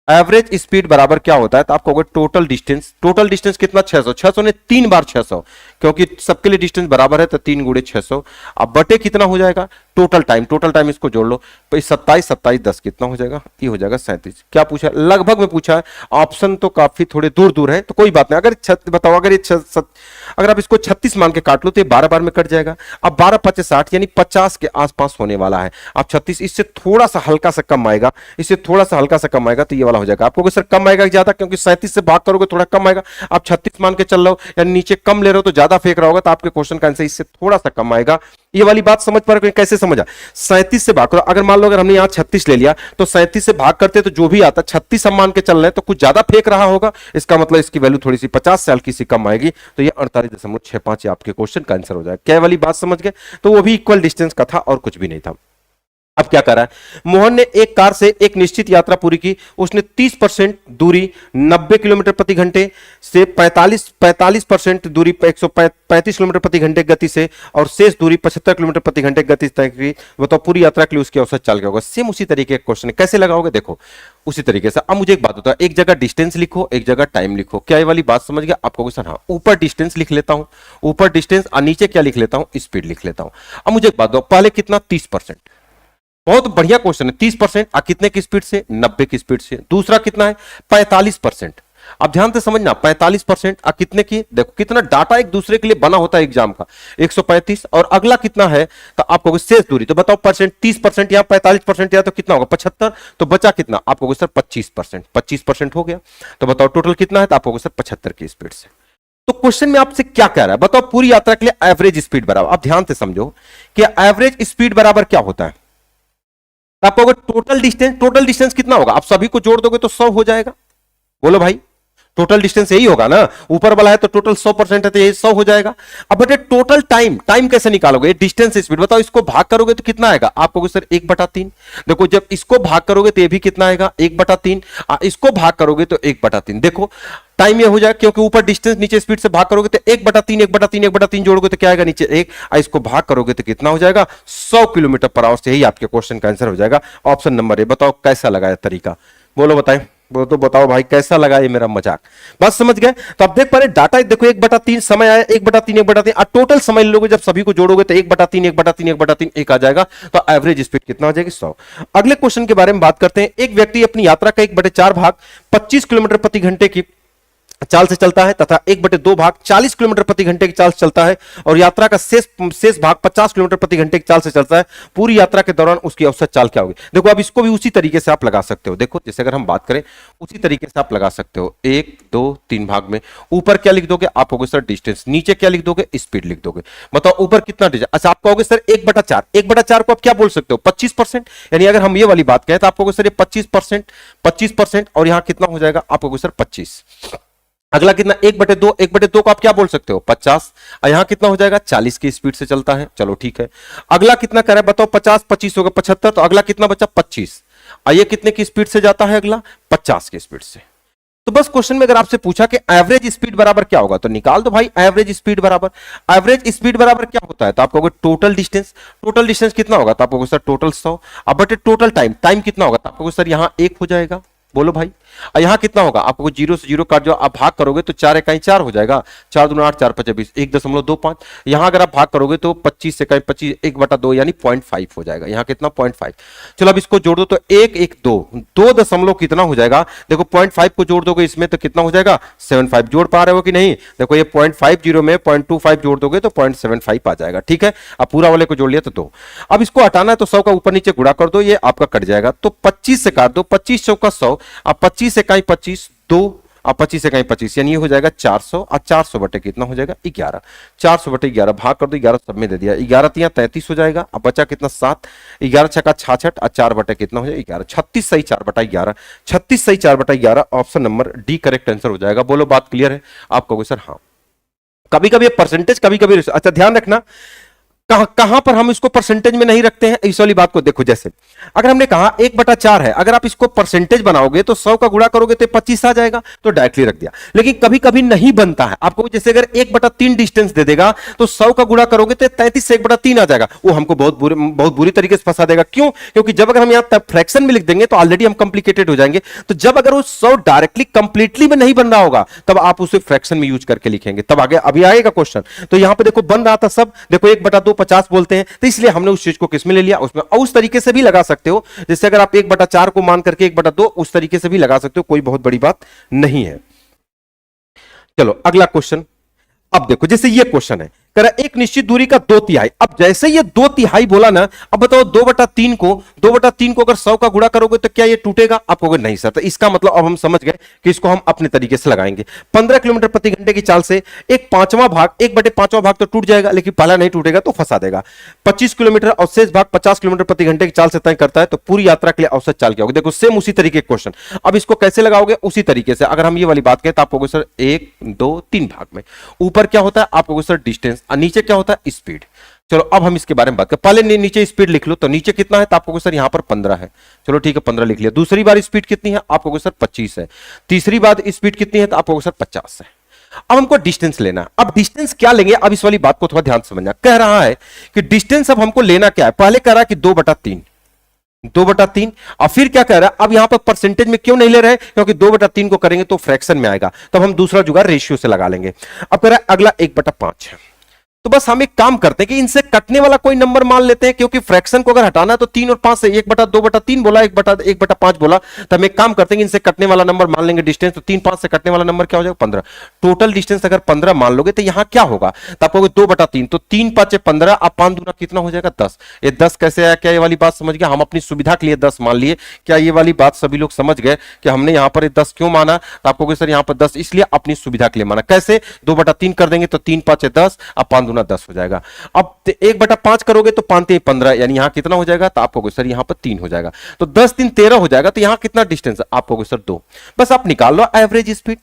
एवरेज स्पीड बराबर क्या होता है, तो आप कहोगे टोटल डिस्टेंस कितना 600, 600 ने 3 बार 600, क्योंकि सबके लिए डिस्टेंस बराबर है तो 3 गुणे 600, अब बटे कितना हो जाएगा टोटल टाइम इसको जोड़ लो, तो 27 27 10 कितना हो जाएगा, ये हो जाएगा 37। क्या पूछा है, लगभग में पूछा है, ऑप्शन तो काफी थोड़े दूर दूर है, तो कोई बात नहीं। अगर बताओ अगर ये अगर आप इसको 36 मान के काट लो तो ये 12 बार में कट जाएगा। अब 12 5 60 यानी 50 के आसपास होने वाला है। आप 36 इससे थोड़ा सा हल्का सा कम आएगा, इससे थोड़ा सा हल्का सा कम आएगा, तो ये वाला हो जाएगा। आपको सर कम आएगा ज्यादा, क्योंकि 37 से भाग करोगे थोड़ा कम आएगा। आप 36 मान के चल रहे हो, यानी नीचे कम ले रहे हो तो ज्यादा फेंक रहा होगा, तो आपके क्वेश्चन का आंसर इससे थोड़ा सा कम आएगा, ये वाली बात समझ पा रहे हो? कैसे समझा? 37 से भाग करो, अगर मान लो अगर हमने यहां 36 ले लिया तो 37 से भाग करते तो जो भी आता 36 हम मान के चल रहे हैं तो कुछ ज्यादा फेंक रहा होगा, इसका मतलब इसकी वैल्यू थोड़ी सी 50 साल की सी कम आएगी, तो ये 48.65 आपके क्वेश्चन का आंसर हो जाएगा। क्या वाली बात समझ गए? तो वो भी इक्वल डिस्टेंस का था और कुछ भी नहीं था। अब क्या कर रहा है, मोहन ने एक कार से एक निश्चित यात्रा पूरी की, उसने 30% दूरी 90 किलोमीटर प्रति घंटे से 45% दूरी 135 किलोमीटर प्रति घंटे गति से और शेष दूरी 75 किलोमीटर प्रति घंटे गति से तय की। बताओ पूरी यात्रा के लिए उसकी औसत चाल क्या होगा? सेम उसी तरीके का क्वेश्चन है, कैसे लगाओगे देखो उसी तरीके से। अब मुझे एक बात होता है, एक जगह डिस्टेंस लिखो, एक जगह टाइम लिखो। क्या ये वाली बात समझ गया आपको क्वेश्चन? हाँ, ऊपर डिस्टेंस लिख लेता हूं, ऊपर डिस्टेंस और नीचे क्या लिख लेता हूं? स्पीड लिख लेता हूं। अब मुझे एक बात दो, पहले कितना? 30%, बहुत बढ़िया क्वेश्चन है। 30% कितने की स्पीड से? 90 की स्पीड से। दूसरा कितना है? 45%। अब ध्यान से समझना, 45% कितने की? देखो कितना डाटा एक दूसरे के लिए बना होता है एग्जाम का, 135। और अगला कितना है तो आपको शेष दूरी, तो बताओ परसेंट, 30% या 45% या तो कितना होगा? 75। तो बचा कितना आपको सर? 25%। 25% हो गया, तो बताओ टोटल कितना है? तो आपको सर 75 की स्पीड से। तो क्वेश्चन में आपसे क्या कह रहा है बताओ? पूरी यात्रा के लिए एवरेज स्पीड बराबर। अब ध्यान से समझो कि एवरेज स्पीड बराबर क्या होता है। आपको अगर टोटल डिस्टेंस कितना होगा? आप सभी को जोड़ दोगे तो 100 हो जाएगा। बोलो भाई, टोटल डिस्टेंस यही होगा ना, ऊपर वाला है तो टोटल 100% है तो यही 100 हो जाएगा। अब बेटे टोटल टाइम कैसे निकालोगे? डिस्टेंस स्पीड बताओ, इसको भाग करोगे तो कितना आएगा? आपको सर 1/3। देखो जब इसको भाग करोगे तो ये भी कितना आएगा? 1/3। इसको भाग करोगे तो 1/3। देखो टाइम ये हो जाएगा क्योंकि ऊपर डिस्टेंस नीचे स्पीड से भाग करोगे तो 1/3 जोड़ोगे तो क्या आएगा? नीचे 1। इसको भाग करोगे तो कितना हो जाएगा? 100 किलोमीटर पर आवर से। यही आपके क्वेश्चन का आंसर हो जाएगा। Option number A. बताओ कैसा लगा ये तरीका? बोलो बताएं, वो तो बताओ भाई कैसा लगा ये मेरा मजाक? बस समझ गए? तो अब देख पा रहे डाटा देखो 1/3 समय आया, 1/3 और टोटल समय लोगे जब सभी को जोड़ोगे तो 1/3 एक आ जाएगा। तो एवरेज स्पीड कितना हो जाएगी? 100। अगले क्वेश्चन के बारे में बात करते हैं। एक व्यक्ति अपनी यात्रा का 1/4 भाग 25 किलोमीटर प्रति घंटे की चाल से चलता है तथा 1/2 भाग 40 किलोमीटर प्रति घंटे की चाल से चलता है और यात्रा का शेष भाग 50 किलोमीटर प्रति घंटे की चाल से चलता है। पूरी यात्रा के दौरान उसकी औसत चाल क्या होगी? देखो अब इसको भी उसी तरीके से आप लगा सकते हो। देखो जैसे अगर हम बात करें उसी तरीके से आप लगा सकते हो। 1 2 3 भाग में ऊपर क्या लिख दोगे? आप कहोगे सर डिस्टेंस, नीचे क्या लिख दोगे? स्पीड लिख दोगे। बताओ ऊपर कितना डिस्टेंस? अच्छा आप कहोगे सर 1/4। 1/4 को आप क्या बोल सकते हो? 25%। यानी अगर हम ये वाली बात कहें तो आप कहोगे सर ये 25% और यहां कितना हो जाएगा? आप कहोगे सर 25। अगला कितना? 1/2। 1/2 को आप क्या बोल सकते हो? 50। यहां कितना हो जाएगा? 40 की स्पीड से चलता है। चलो ठीक है। अगला कितना करे बताओ? 50 25 होगा 75, तो अगला कितना बचा? 25। ये कितने की स्पीड से जाता है? अगला 50 की स्पीड से। तो बस क्वेश्चन में अगर आपसे पूछा कि एवरेज स्पीड बराबर क्या होगा तो निकाल दो भाई। एवरेज स्पीड बराबर क्या होता है? तो आप कहोगे टोटल डिस्टेंस कितना होगा? तो आप कहोगे सर टोटल 100। अब बटे टोटल टाइम कितना होगा? तो आप कहोगे सर यहां 1 हो जाएगा। बोलो भाई, यहां कितना होगा? आपको 0 से 0 काट जो आप भाग करोगे तो 4 इकाई 4 हो जाएगा। 4 दूना 8 4 5 20, 1.25। यहां अगर आप भाग करोगे तो 25 से 25 1/2 यानी 0.5 हो जाएगा। यहां कितना? 0.5। चलो अब इसको जोड़ दो तो 1 1 2 दशमलव कितना हो जाएगा? देखो 0.5 को जोड़ दोगे इसमें तो कितना हो जाएगा? 75। जोड़ पा रहे हो कि नहीं? देखो ये 0.50 में 0.25 जोड़ दोगे तो 0.75 आ जाएगा। ठीक है, अब पूरा वाले को जोड़ लिया तो 2। अब इसको हटाना है तो 100 का ऊपर नीचे गुणा कर दो, ये आपका कट जाएगा। तो 25 से काट दो, 25 चौका 100। अब 25 इकाई 25 2, अब 25 इकाई 25 यानी ये हो जाएगा 400। और 400 बटे कितना हो जाएगा? 11। 400 बटे 11 भाग कर दो, 11 सब में दे दिया। 11 तिया 33 हो जाएगा। अब बचा कितना? 7। 11 छक्का 66 और 4 बटे कितना हो जाएगा? 11। 36 सही 4/11। 36 सही 4/11। Option number D correct answer हो जाएगा। बोलो बात क्लियर है? आप कहोगे सर हाँ। कभी कभी परसेंटेज, कभी कभी अच्छा ध्यान रखना कहां पर हम इसको परसेंटेज में नहीं रखते हैं इस वाली बात को। देखो जैसे अगर हमने कहा 1/4 है, अगर आप इसको परसेंटेज बनाओगे तो 100 का गुणा करोगे तो 25 आ जाएगा, तो डायरेक्टली रख दिया। लेकिन कभी कभी नहीं बनता है आपको, जैसे अगर 1/3 डिस्टेंस दे देगा तो 100 का गुणा करोगे तो 33 से 1/3 आ जाएगा। वो हमको बहुत बुरी तरीके से फंसा देगा। क्यों? क्योंकि जब अगर हम यहां फ्रैक्शन में लिख देंगे तो ऑलरेडी हम कॉम्प्लिकेटेड हो जाएंगे। तो जब अगर वो 100 डायरेक्टली कंप्लीटली में नहीं बन रहा होगा तब आप उसे फ्रैक्शन में यूज करके लिखेंगे, तब आगे अभी आएगा क्वेश्चन। तो यहां पर देखो बन रहा था सब, देखो 1/2 50 बोलते हैं, तो इसलिए हमने उस चीज को किसमें ले लिया? उसमें। और उस तरीके से भी लगा सकते हो, जैसे अगर आप 1/4 को मान करके 1/2 उस तरीके से भी लगा सकते हो, कोई बहुत बड़ी बात नहीं है। चलो अगला क्वेश्चन। अब देखो जैसे ये क्वेश्चन है कह रहा एक निश्चित दूरी का 2/3। अब जैसे ये 2/3 बोला ना, अब बताओ 2/3 को अगर 100 का गुणा करोगे तो क्या ये टूटेगा? आप कहोगे नहीं सर। तो इसका मतलब अब हम समझ गए कि इसको हम अपने तरीके से लगाएंगे। 15 किलोमीटर प्रति घंटे की चाल से एक पांचवा भाग, 1/5वां भाग तो टूट जाएगा, लेकिन पहला नहीं टूटेगा तो फंसा देगा। 25 किलोमीटर और शेष भाग 50 किलोमीटर प्रति घंटे की चाल से तय करता है, तो पूरी यात्रा के लिए औसत चाल क्या होगी? देखो सेम उसी तरीके के क्वेश्चन। अब इसको कैसे लगाओगे? उसी तरीके से। अगर हम ये वाली बात करें तो आप कहोगे सर 1 2 3 भाग में। ऊपर क्या होता है? आप कहोगे सर डिस्टेंस, और नीचे क्या होता है? स्पीड। चलो अब हम इसके बारे में बात करें। पहले नीचे स्पीड लिख लो, तो नीचे कितना है? तो आप कहोगे सर यहां पर 15 है। चलो ठीक है, 15 लिख लिया। दूसरी बार स्पीड कितनी है? आप कहोगे सर 25 है। तीसरी बार स्पीड कितनी है? तो आप कहोगे सर 50 है। अब हमको डिस्टेंस लेना है। अब डिस्टेंस क्या लेंगे? अब इस वाली बात को थोड़ा ध्यान से समझना। कह रहा है कि डिस्टेंस अब हमको लेना क्या है? पहले कह रहा है कि 2/3 और फिर क्या कह रहा है? अब यहां पर परसेंटेज में क्यों नहीं ले रहे? क्योंकि 2/3 को करेंगे तो फ्रैक्शन में आएगा, तब हम दूसरा जुगाड़ रेशियो से लगा लेंगे। अब कह रहा है अगला 1/5 है। तो बस हम एक काम करते हैं कि इनसे कटने वाला कोई नंबर मान लेते हैं, क्योंकि फ्रैक्शन को अगर हटाना है तो 3 और 5 से 1/2/3 बोला, 1/5 बोला, तो हम एक काम करते हैं कि इनसे कटने वाला नंबर मान लेंगे डिस्टेंस। तो 3 5 से कटने वाला नंबर क्या हो जाएगा? 15। टोटल डिस्टेंस अगर 15 मान लोगे तो यहां क्या होगा? तो आप कहोगे 2/3, तो 3 5 15, अब 5 दूना कितना हो जाएगा? 10। ये 10 कैसे आया? क्या ये वाली बात समझ गया? हम अपनी सुविधा के लिए 10 मान लिए। क्या ये वाली बात सभी लोग समझ गए कि हमने यहां पर 10 क्यों माना? तो आप कहोगे सर यहां पर 10 इसलिए अपनी सुविधा के लिए माना। कैसे? 2/3 कर देंगे तो 3 5 10, अब 5 दूना 10 हो जाएगा। अब 1/5 करोगे तो 5 3 15, यानी यहां कितना हो जाएगा? तो आपको सर यहां पर 3 हो जाएगा, तो 10 3 13 हो जाएगा। तो यहां कितना डिस्टेंस है? आपको सर 2। बस आप निकाल लो एवरेज स्पीड।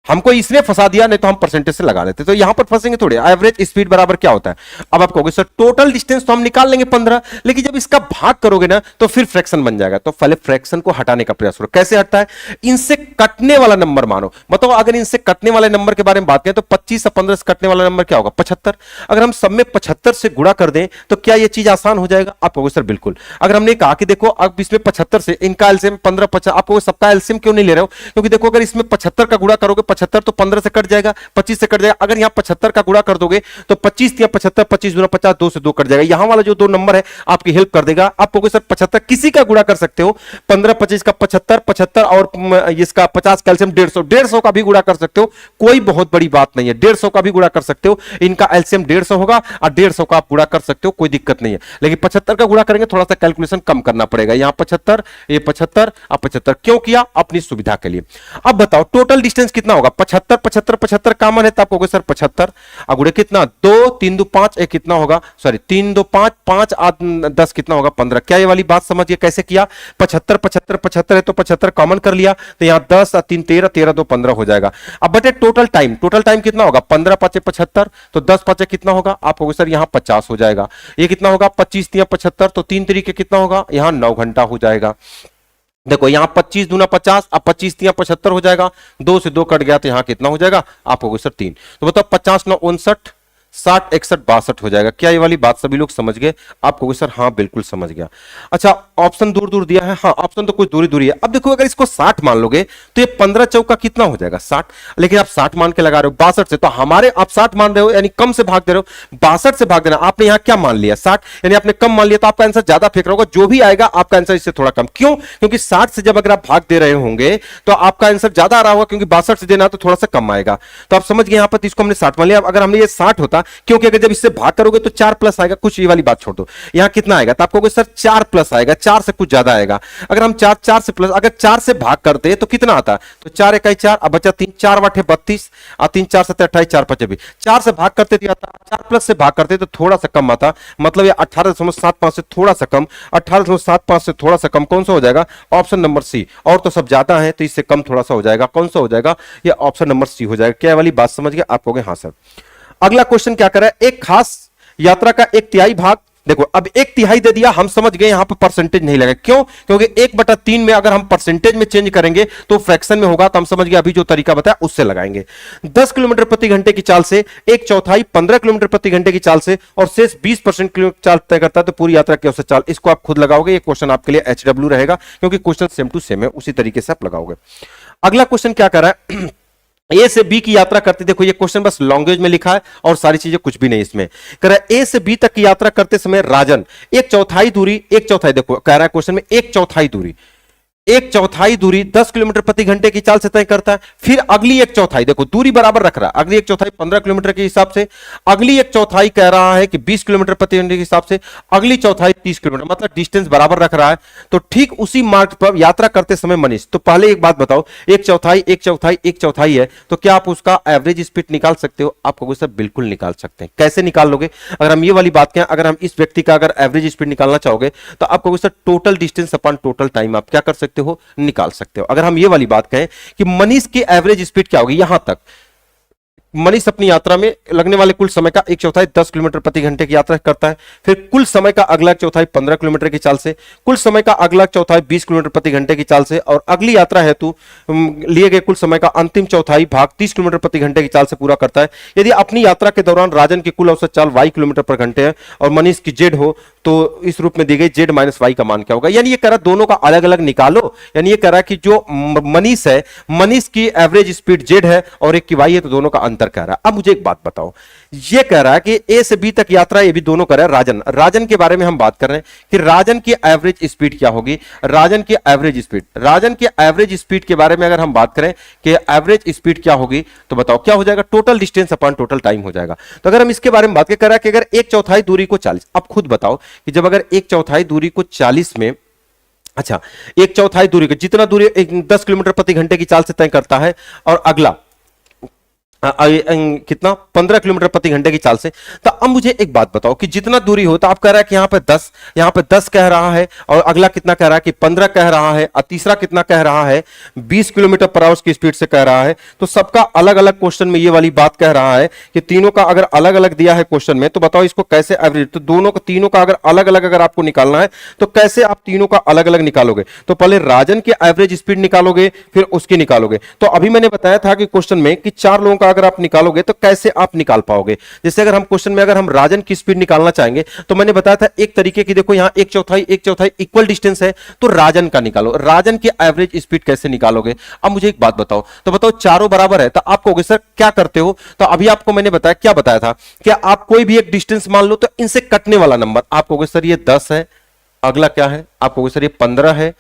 हमको इसने फंसा दिया, नहीं तो हम परसेंटेज से लगा लेते। तो यहां पर फंसेंगे थोड़े। एवरेज स्पीड बराबर क्या होता है? अब आप कहोगे सर टोटल डिस्टेंस तो हम निकाल लेंगे 15, लेकिन जब इसका भाग करोगे ना तो फिर फ्रैक्शन बन जाएगा। तो पहले फ्रैक्शन को हटाने का प्रयास करो। कैसे हटता है? इनसे कटने वाला नंबर मानो। बताओ अगर इनसे कटने वाले नंबर के बारे में बात करें तो 25 और 15 से कटने वाला नंबर क्या होगा? 75। अगर हम सब में 75 से गुणा कर दें तो क्या यह चीज आसान हो जाएगा? आप कहोगे सर बिल्कुल। अगर हमने कहा कि देखो अब इसमें 75 से इनका एलसीएम 15 50, आपको सबका एलसीएम क्यों नहीं ले रहे हो? क्योंकि देखो अगर इसमें 75 का गुणा करोगे, 75 तो 15 से कट जाएगा, 25 से कट जाएगा। अगर यहां 75 का गुणा कर दोगे तो 25 या 75, 25 दूना 50, 2 से 2 कट जाएगा। यहां वाला जो 2 नंबर है आपकी हेल्प कर देगा। आप कहोगे सर 75 किसी का गुणा कर सकते हो, 15 25 का 75, 75 और इसका 50 कैल्शियम 150, 150 का भी गुणा कर सकते हो। कोई बहुत बड़ी बात नहीं है, 150 का भी गुणा कर सकते हो। इनका एलसीएम 150 होगा और 150 का आप गुणा कर सकते हो, कोई दिक्कत नहीं है। लेकिन 75 का गुणा करेंगे थोड़ा सा कैलकुलेशन कम करना पड़ेगा। यहां 75, ये 75, अब 75 क्यों किया? अपनी सुविधा के लिए। अब बताओ टोटल डिस्टेंस कितना होगा? 75 75 75 कॉमन है, तो आपको सर 75 अगुड़े कितना? 2 3 2 5, एक कितना होगा? सॉरी 3 2 5 5 8 10 कितना होगा? 15। क्या ये वाली बात समझिए कैसे किया? 75 75 75 है तो 75 कॉमन कर लिया, तो यहां 10 3 13 13 2 15 हो जाएगा। अब बटे टोटल टाइम कितना होगा? 15 5 75, तो 10 5 कितना होगा? आपको सर यहां 50 हो जाएगा। ये कितना होगा? 25 3 75, तो 3 तरीके कितना होगा? यहां 9 घंटा हो जाएगा। देखो यहां 25 दूना 50, अब 25 3 75 हो जाएगा, 2 से 2 कट गया तो यहां कितना हो जाएगा? आपको सर 3। तो बताओ 50 9 59, 60 61 62 हो जाएगा। क्या ये वाली बात सभी लोग समझ गए? आप कहोगे सर हाँ बिल्कुल समझ गया। अच्छा ऑप्शन दूर दूर दिया है, हाँ ऑप्शन तो कुछ दूरी दूरी है। अब देखो अगर इसको 60 मान लोगे तो ये 15 चौका कितना हो जाएगा? 60। लेकिन आप 60 मान के लगा रहे हो 62 से, तो हमारे आप 60 मान रहे हो यानी कम से भाग दे रहे हो। 62 से भाग देना, आपने यहां क्या मान लिया? 60, यानी आपने कम मान लिया, तो आपका आंसर ज्यादा फेंक रहा होगा। जो भी आएगा आपका आंसर इससे थोड़ा कम। क्यों? क्योंकि 60 से जब अगर आप भाग दे रहे होंगे तो आपका आंसर ज्यादा आ रहा होगा, क्योंकि 62 से देना तो थोड़ा सा कम आएगा। तो आप समझ गए यहां पर इसको हमने 60 मान लिया। अगर हमने ये 60 होता, क्योंकि अगर जब इससे भाग करोगे तो 4 प्लस आएगा, कुछ ये वाली बात छोड़ दो। यहां कितना आएगा? तो आपको सर 4 प्लस आएगा, 4 से कुछ ज्यादा आएगा। अगर हम 4 से प्लस, अगर 4 से भाग करते तो कितना आता? तो 4 1 4, अब बचा 3 4 8 32, और 3 4 7 28, 4 5 20। 4 से भाग करते तो आता, 4 प्लस से भाग करते तो थोड़ा सा कम आता। मतलब ये 18.75 से थोड़ा सा कम, 18.75 से थोड़ा सा कम कौन सा हो जाएगा? Option number C. और तो सब ज्यादा है तो इससे कम थोड़ा सा हो जाएगा, कौन सा हो जाएगा? ये ऑप्शन नंबर सी हो जाएगा। क्या वाली बात समझ गए? आप कहोगे हाँ सर। अगला क्वेश्चन क्या कर रहा है? एक खास यात्रा का 1/3 भाग, देखो अब 1/3 दे दिया, हम समझ गए यहां पर परसेंटेज नहीं लगे। क्यों? क्योंकि 1/3 में अगर हम परसेंटेज में चेंज करेंगे तो फ्रैक्शन में होगा, तो हम समझ गए अभी जो तरीका बताया उससे लगाएंगे। 10 किलोमीटर प्रति घंटे की चाल से 1/4 15 किलोमीटर प्रति घंटे की चाल से और शेष 20% चाल तय करता है, तो पूरी यात्रा की औसत चाल। इसको आप खुद लगाओगे, ये क्वेश्चन आपके लिए HW रहेगा, क्योंकि क्वेश्चन सेम टू सेम है, उसी तरीके से आप लगाओगे। अगला क्वेश्चन क्या कर रहा है? ए से बी की यात्रा करते, देखो ये क्वेश्चन बस लैंग्वेज में लिखा है और सारी चीजें कुछ भी नहीं इसमें। कह रहा है ए से बी तक की यात्रा करते समय राजन 1/4 दूरी, 1/4 देखो कह रहा है क्वेश्चन में 1/4 दूरी एक चौथाई दूरी 10 किलोमीटर प्रति घंटे की चाल से तय करता है। फिर अगली एक चौथाई, देखो दूरी बराबर रख रहा है, अगली एक चौथाई 15 किलोमीटर के हिसाब से, अगली एक चौथाई कह रहा है कि 20 किलोमीटर प्रति घंटे के हिसाब से, अगली चौथाई 30 किलोमीटर, मतलब डिस्टेंस बराबर रख रहा है। तो ठीक उसी मार्ग पर यात्रा करते समय मनीष, तो पहले एक बात बताओ, एक चौथाई एक चौथाई एक चौथाई है, तो क्या आप उसका एवरेज स्पीड निकाल सकते हो? आप कहोगे सर बिल्कुल निकाल सकते हैं। कैसे निकाल लोगे? अगर हम ये वाली बात कहें, अगर हम इस व्यक्ति का अगर एवरेज स्पीड निकालना चाहोगे तो आप कहोगे sir total distance upon total time आप क्या कर सकते हो? निकाल सकते हो। अगर हम ये वाली बात कहें कि मनीष की एवरेज स्पीड क्या होगी, यहां तक मनीष अपनी यात्रा में लगने वाले कुल समय का एक चौथाई 10 किलोमीटर प्रति घंटे की यात्रा करता है। फिर कुल समय का अगला चौथाई 15 किलोमीटर की चाल से, कुल समय का अगला चौथाई 20 किलोमीटर प्रति घंटे की चाल से, और अगली यात्रा हेतु लिए गए कुल समय का अंतिम चौथाई भाग 30 किलोमीटर प्रति घंटे की चाल से पूरा करता है। यदि अपनी यात्रा के दौरान राजन की कुल औसत चाल y किलोमीटर पर घंटे है और मनीष की जेड हो, तो इस रूप में दी गई जेड माइनस वाई का मान क्या होगा? यानी ये कह रहा दोनों का अलग अलग निकालो। यानी ये कह रहा है कि जो मनीष है, मनीष की एवरेज स्पीड जेड है और एक की वाई है, तो दोनों का अंतर कह रहा है। अब मुझे एक बात बताओ, ये कह रहा है कि ए से बी तक यात्रा ये भी दोनों कर रहा है। राजन, राजन के बारे में हम बात कर रहे हैं कि राजन की एवरेज स्पीड क्या होगी? राजन की एवरेज स्पीड, राजन की एवरेज स्पीड के बारे में अगर हम बात करें कि एवरेज स्पीड क्या होगी, तो बताओ क्या हो जाएगा? Total distance upon total time हो जाएगा। तो अगर हम इसके बारे में बात कर रहा है कि अगर एक चौथाई दूरी को 40, अब खुद बताओ कि जब अगर एक चौथाई दूरी को 40 में, अच्छा एक चौथाई दूरी को जितना दूरी 10 किलोमीटर प्रति घंटे की चाल से तय करता है और अगला कितना 15 किलोमीटर प्रति घंटे की चाल से, तो अब मुझे एक बात बताओ कि जितना दूरी हो, तो आप कह रहा है कि यहां पे 10 कह रहा है और अगला कितना कह रहा है कि 15 कह रहा है और तीसरा कितना कह रहा है 20 किलोमीटर पर आवर की स्पीड से कह रहा है। तो सबका अलग अलग क्वेश्चन में ये वाली बात कह रहा है कि तीनों का अगर अलग अलग दिया है क्वेश्चन में, तो बताओ इसको कैसे एवरेज, तो दोनों का तीनों का अगर अलग अलग अगर आपको निकालना है तो कैसे आप तीनों का अलग अलग निकालोगे? तो पहले राजन की एवरेज स्पीड निकालोगे, फिर उसकी निकालोगे। तो अभी मैंने बताया था कि क्वेश्चन में कि 4 लोगों का अगर आप निकालोगे तो कैसे आप निकाल पाओगे? जैसे अगर हम क्वेश्चन में अगर हम राजन की स्पीड निकालना चाहेंगे, तो मैंने बताया था एक तरीके की, देखो यहां एक चौथाई इक्वल डिस्टेंस है, तो राजन का निकालो। राजन की एवरेज स्पीड कैसे निकालोगे? अब मुझे एक बात बताओ, तो बताओ चारों बराबर है, तो आप कहोगे सर क्या करते हो? तो अभी आपको मैंने बताया, क्या बताया था कि आप कोई भी एक डिस्टेंस मान लो, तो इनसे कटने वाला नंबर आप कहोगे सर ये 10 है, अगला क्या है? आप कहोगे सर ये 15 है,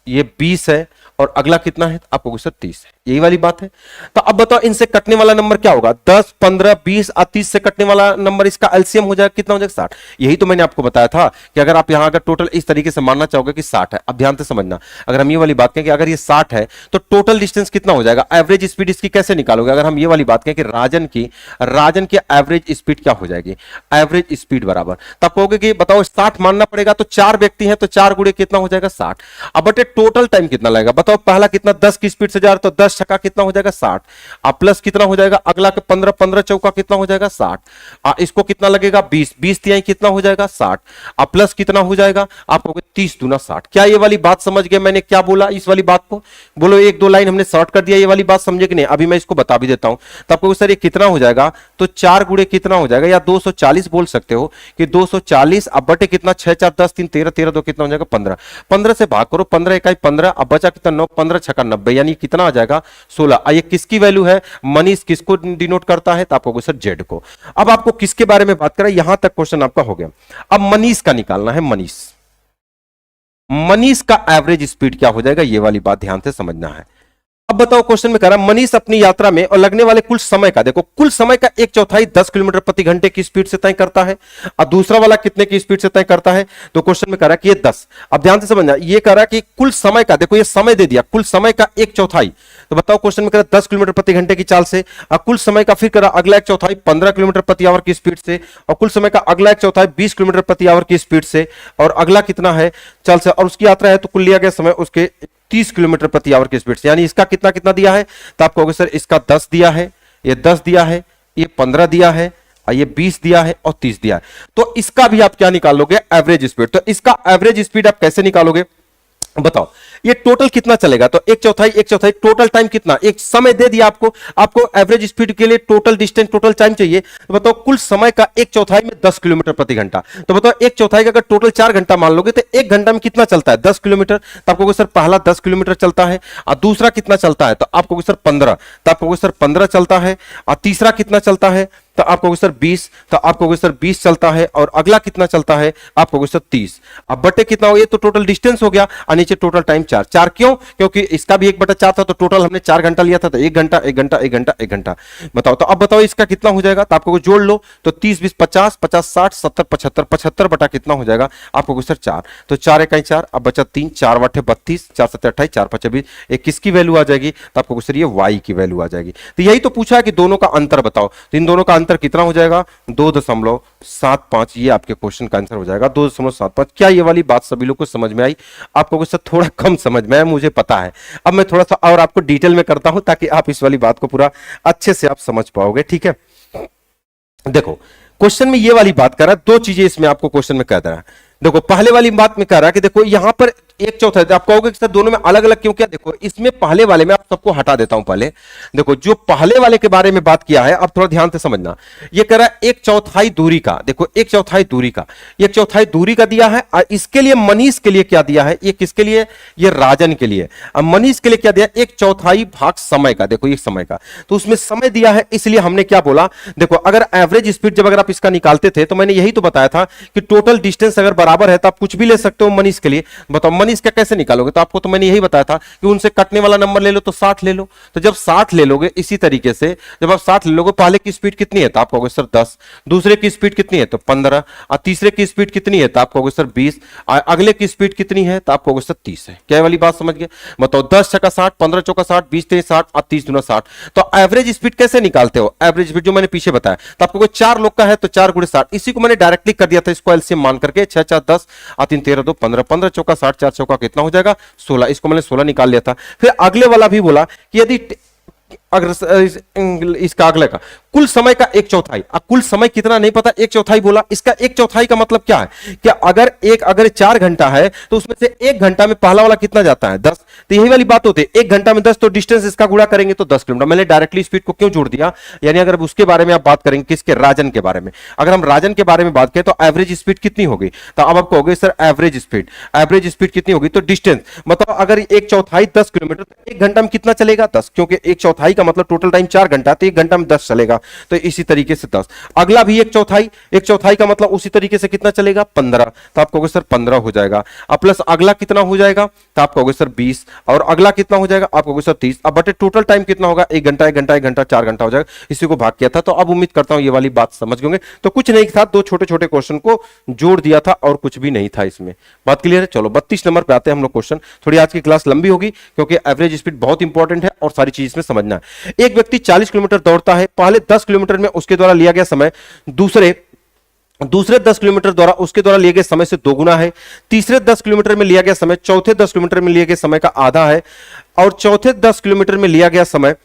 ये 20 है, और अगला कितना है? आपको गुस्सा 30 है। यही वाली बात है। तो अब बताओ इनसे कटने वाला नंबर क्या होगा? 10, 15, 20 और 30 से कटने वाला नंबर, इसका एलसीएम हो जाएगा कितना? हो जाएगा 60। यही तो मैंने आपको बताया था कि अगर आप यहां अगर टोटल इस तरीके से मानना चाहोगे कि 60 है, अब ध्यान से समझना, अगर हम ये वाली बात कहें कि अगर ये 60 है तो टोटल डिस्टेंस कितना हो जाएगा? एवरेज स्पीड इसकी कैसे निकालोगे? अगर हम ये वाली बात कहें कि राजन की एवरेज स्पीड क्या हो जाएगी? एवरेज स्पीड बराबर, तब कहोगे कि बताओ 60 मानना पड़ेगा, तो 4 व्यक्ति हैं तो 4 गुणे कितना हो जाएगा? 60। अब बटे टोटल टाइम कितना लगेगा? बताओ पहला कितना 10 की स्पीड से जा रहा, तो 10 छक्का कितना हो जाएगा? 60। अब प्लस कितना हो जाएगा? अगला के 15, 15 चौका कितना हो जाएगा? 60। इसको कितना लगेगा? 20, 20 तिहाई कितना हो जाएगा? 60। अब प्लस कितना हो जाएगा? आप कहोगे 30 दूना 60। क्या ये वाली बात समझ गए मैंने क्या बोला? इस वाली बात को बोलो, एक दो लाइन हमने शॉर्ट कर दिया, ये वाली बात समझे कि नहीं? अभी मैं इसको बता भी देता हूं। तो आपको सर ये कितना हो जाएगा? तो 4 गुणे कितना हो जाएगा, या 240 बोल सकते हो कि 240, अब बटे कितना 6 4 10 3 13 13 2 कितना हो जाएगा? 15। 15 से भाग करो, 15 इकाई 15, अब बचा कितना? 9, 15 छक्का 90, यानी कितना आ जाएगा? 16। ये किसकी वैल्यू है? मनीष किसको डिनोट करता है? तो आपको सर जेड को। अब आपको किसके बारे में बात करें, यहां तक क्वेश्चन आपका हो गया। अब मनीष का निकालना है। मनीष का एवरेज स्पीड क्या हो जाएगा? ये वाली बात ध्यान से समझना है। अब बताओ क्वेश्चन में कह रहा मनीष अपनी यात्रा में और लगने वाले कुल समय का, देखो कुल समय का एक चौथाई 10 किलोमीटर प्रति घंटे की स्पीड से तय करता है, और दूसरा वाला कितने की स्पीड से तय करता है? तो क्वेश्चन में कह रहा है कि ये 10। अब ध्यान से समझना, ये कह रहा है कि कुल समय का, देखो ये समय दे दिया, कुल समय का एक चौथाई, तो बताओ क्वेश्चन में कह रहा 10 किलोमीटर प्रति घंटे की चाल से, और कुल समय का फिर कह रहा अगला एक चौथाई 15 किलोमीटर प्रति आवर की स्पीड से, और कुल समय का अगला एक चौथाई 20 किलोमीटर प्रति आवर की स्पीड से, और अगला कितना है चाल से, और उसकी यात्रा है तो कुल लिया गया समय उसके 30 किलोमीटर प्रति आवर की स्पीड से। यानी इसका कितना कितना दिया है? तो आप कहोगे सर इसका 10 दिया है, ये 10 दिया है, ये 15 दिया है, और ये 20 दिया है, और 30 दिया है। तो इसका भी आप क्या निकालोगे? Average speed. तो इसका एवरेज स्पीड आप कैसे निकालोगे बताओ? ये टोटल कितना चलेगा? तो एक चौथाई टोटल टाइम कितना? एक समय दे दिया आपको एवरेज स्पीड के लिए टोटल डिस्टेंस टोटल टाइम चाहिए, तो बताओ कुल समय का एक चौथाई में 10 किलोमीटर प्रति घंटा, तो बताओ एक चौथाई का अगर टोटल 4 घंटा मान लोगे तो एक घंटा में कितना चलता है? 10 किलोमीटर। तो आपको सर पहला 10 किलोमीटर चलता है, और दूसरा कितना चलता है? तो आपको सर 15, तो आपको सर 15 चलता है, और तीसरा कितना चलता है? तो आप कहोगे सर 20, तो आप कहोगे सर 20 चलता है, और अगला कितना चलता है, आप कहोगे सर 30। अब बटे कितना हो गया, तो टोटल डिस्टेंस हो गया, और नीचे टोटल टाइम 4। 4 क्यों, क्योंकि इसका भी 1/4 था, तो टोटल हमने 4 घंटा लिया था, तो 1 घंटा 1 घंटा 1 घंटा 1 घंटा। बताओ, तो अब बताओ इसका कितना हो जाएगा, तो आप कहोगे जोड़ लो, तो 30 20 50 50 60 70 75, 75 बटा कितना हो जाएगा, आप कहोगे सर 4, तो 4 1 4, अब बचा 3, 4 8 32, 4 7 28, 4 5 20, एक किसकी वैल्यू आ जाएगी, तो आपको सर ये y की वैल्यू आ जाएगी। तो यही तो पूछा है कि दोनों का अंतर बताओ, तो इन दोनों का अंतर कितना हो जाएगा, 2.75, ये आपके क्वेश्चन का आंसर हो जाएगा 2.75। क्या ये वाली बात सभी लोग को समझ में आई, आपको सर थोड़ा कम समझ में आया, मुझे पता है। अब मैं थोड़ा सा और आपको डिटेल में करता हूं ताकि आप इस वाली बात को पूरा अच्छे से आप समझ पाओगे, ठीक है। देखो क्वेश्चन में ये वाली बात कर रहा है, दो चीजें इसमें आपको क्वेश्चन में कह रहा है। देखो पहले वाली बात में कह रहा है कि देखो यहां पर 1/4 है, आप कहोगे कि सर दोनों में अलग अलग क्यों, क्या, देखो इसमें पहले वाले में आप सबको हटा देता हूं पहले। देखो जो पहले वाले के बारे में बात किया है, अब थोड़ा ध्यान से समझना, ये कह रहा है 1/4 दूरी का, देखो 1/4 दूरी का, 1/4 दूरी का दिया है, और इसके लिए मनीष के लिए क्या दिया है, ये किसके लिए, ये राजन के लिए। अब मनीष के लिए क्या दिया, 1/4 भाग समय का, देखो ये समय का, तो उसमें समय दिया है, इसलिए हमने क्या बोला, देखो अगर एवरेज स्पीड जब अगर आप इसका निकालते थे, तो मैंने यही तो बताया था कि टोटल डिस्टेंस अगर बराबर है तो आप कुछ भी ले सकते हो मनीष के लिए। बताओ मनीष का कैसे निकालोगे, तो आपको तो मैंने यही बताया था कि उनसे कटने वाला नंबर ले लो, तो 60 ले लो। तो जब 60 ले लोगे, इसी तरीके से जब आप 60 ले लोगे, पहले की स्पीड कितनी है, तो आप कहोगे सर 10, दूसरे की स्पीड कितनी है, तो 15, और तीसरे की स्पीड कितनी है, तो आप कहोगे सर 20, और अगले की स्पीड कितनी है, तो आप कहोगे सर 30 है। क्या वाली बात समझ गए। बताओ 10 छक्का 60, 15 चौका 60, 20 3 60, और 30 दूना 60। तो एवरेज स्पीड कैसे निकालते हो, एवरेज स्पीड जो मैंने पीछे बताया, तो आपको 4 लोग का है तो 4 × 60, इसी को मैंने डायरेक्टली कर दिया था, इसको एलसीएम मान करके 6 4 10, और 3 13 2 15, 15 चौका 60, 4 चौका कितना हो जाएगा 16, इसको मैंने 16 निकाल लिया था। फिर अगले वाला भी बोला कि यदि अगर इसका अगले का कुल समय का 1/4, अब कुल समय कितना नहीं पता, 1/4 बोला, इसका 1/4 का मतलब क्या है कि अगर 4 घंटा है तो उसमें से 1 घंटा में पहला वाला कितना जाता है 10, तो यही वाली बात होती है, 1 घंटा में 10, तो डिस्टेंस इसका गुणा करेंगे तो 10 किलोमीटर। मैंने डायरेक्टली स्पीड को क्यों जोड़ दिया, यानी अगर उसके बारे में आप बात करेंगे, किसके, राजन के बारे में, अगर हम राजन के बारे में बात करें तो एवरेज स्पीड कितनी होगी, तो अब आप कहोगे सर एवरेज स्पीड कितनी होगी, तो डिस्टेंस बताओ, अगर 1/4 10 किलोमीटर, तो 1 घंटा में कितना चलेगा 10, क्योंकि 1/4 का मतलब टोटल टाइम 4 घंटा, तो 1 घंटा में 10 चलेगा, तो इसी तरीके से 10। अगला भी 1/4 का मतलब उसी तरीके से कितना चलेगा 15, तो आप कहोगे सर 15 हो जाएगा, अब प्लस अगला कितना हो जाएगा, तो आप कहोगे सर 20, और अगला कितना हो जाएगा, आप कहोगे सर 30, अब बटे टोटल टाइम कितना होगा, 1 घंटा 1 घंटा 1 घंटा 4 घंटा हो जाएगा, इसी को भाग किया था। तो अब उम्मीद करता हूं ये वाली बात समझ गए। तो कुछ नहीं था, दो छोटे छोटे क्वेश्चन को जोड़ दिया था और कुछ भी नहीं था इसमें, बात क्लियर है। चलो 32 नंबर पे आते हैं हम लोग क्वेश्चन। थोड़ी आज की क्लास लंबी होगी क्योंकि एवरेज स्पीड बहुत इंपॉर्टेंट है और सारी चीज इसमें समझना है। एक व्यक्ति 40 किलोमीटर दौड़ता है, पहले 10 किलोमीटर में उसके द्वारा लिया गया समय दूसरे 10 किलोमीटर द्वारा उसके द्वारा लिए गए समय से दोगुना है, तीसरे 10 किलोमीटर में लिया गया समय चौथे 10 किलोमीटर में लिए गए समय का आधा है, और चौथे 10 किलोमीटर में लिया गया समय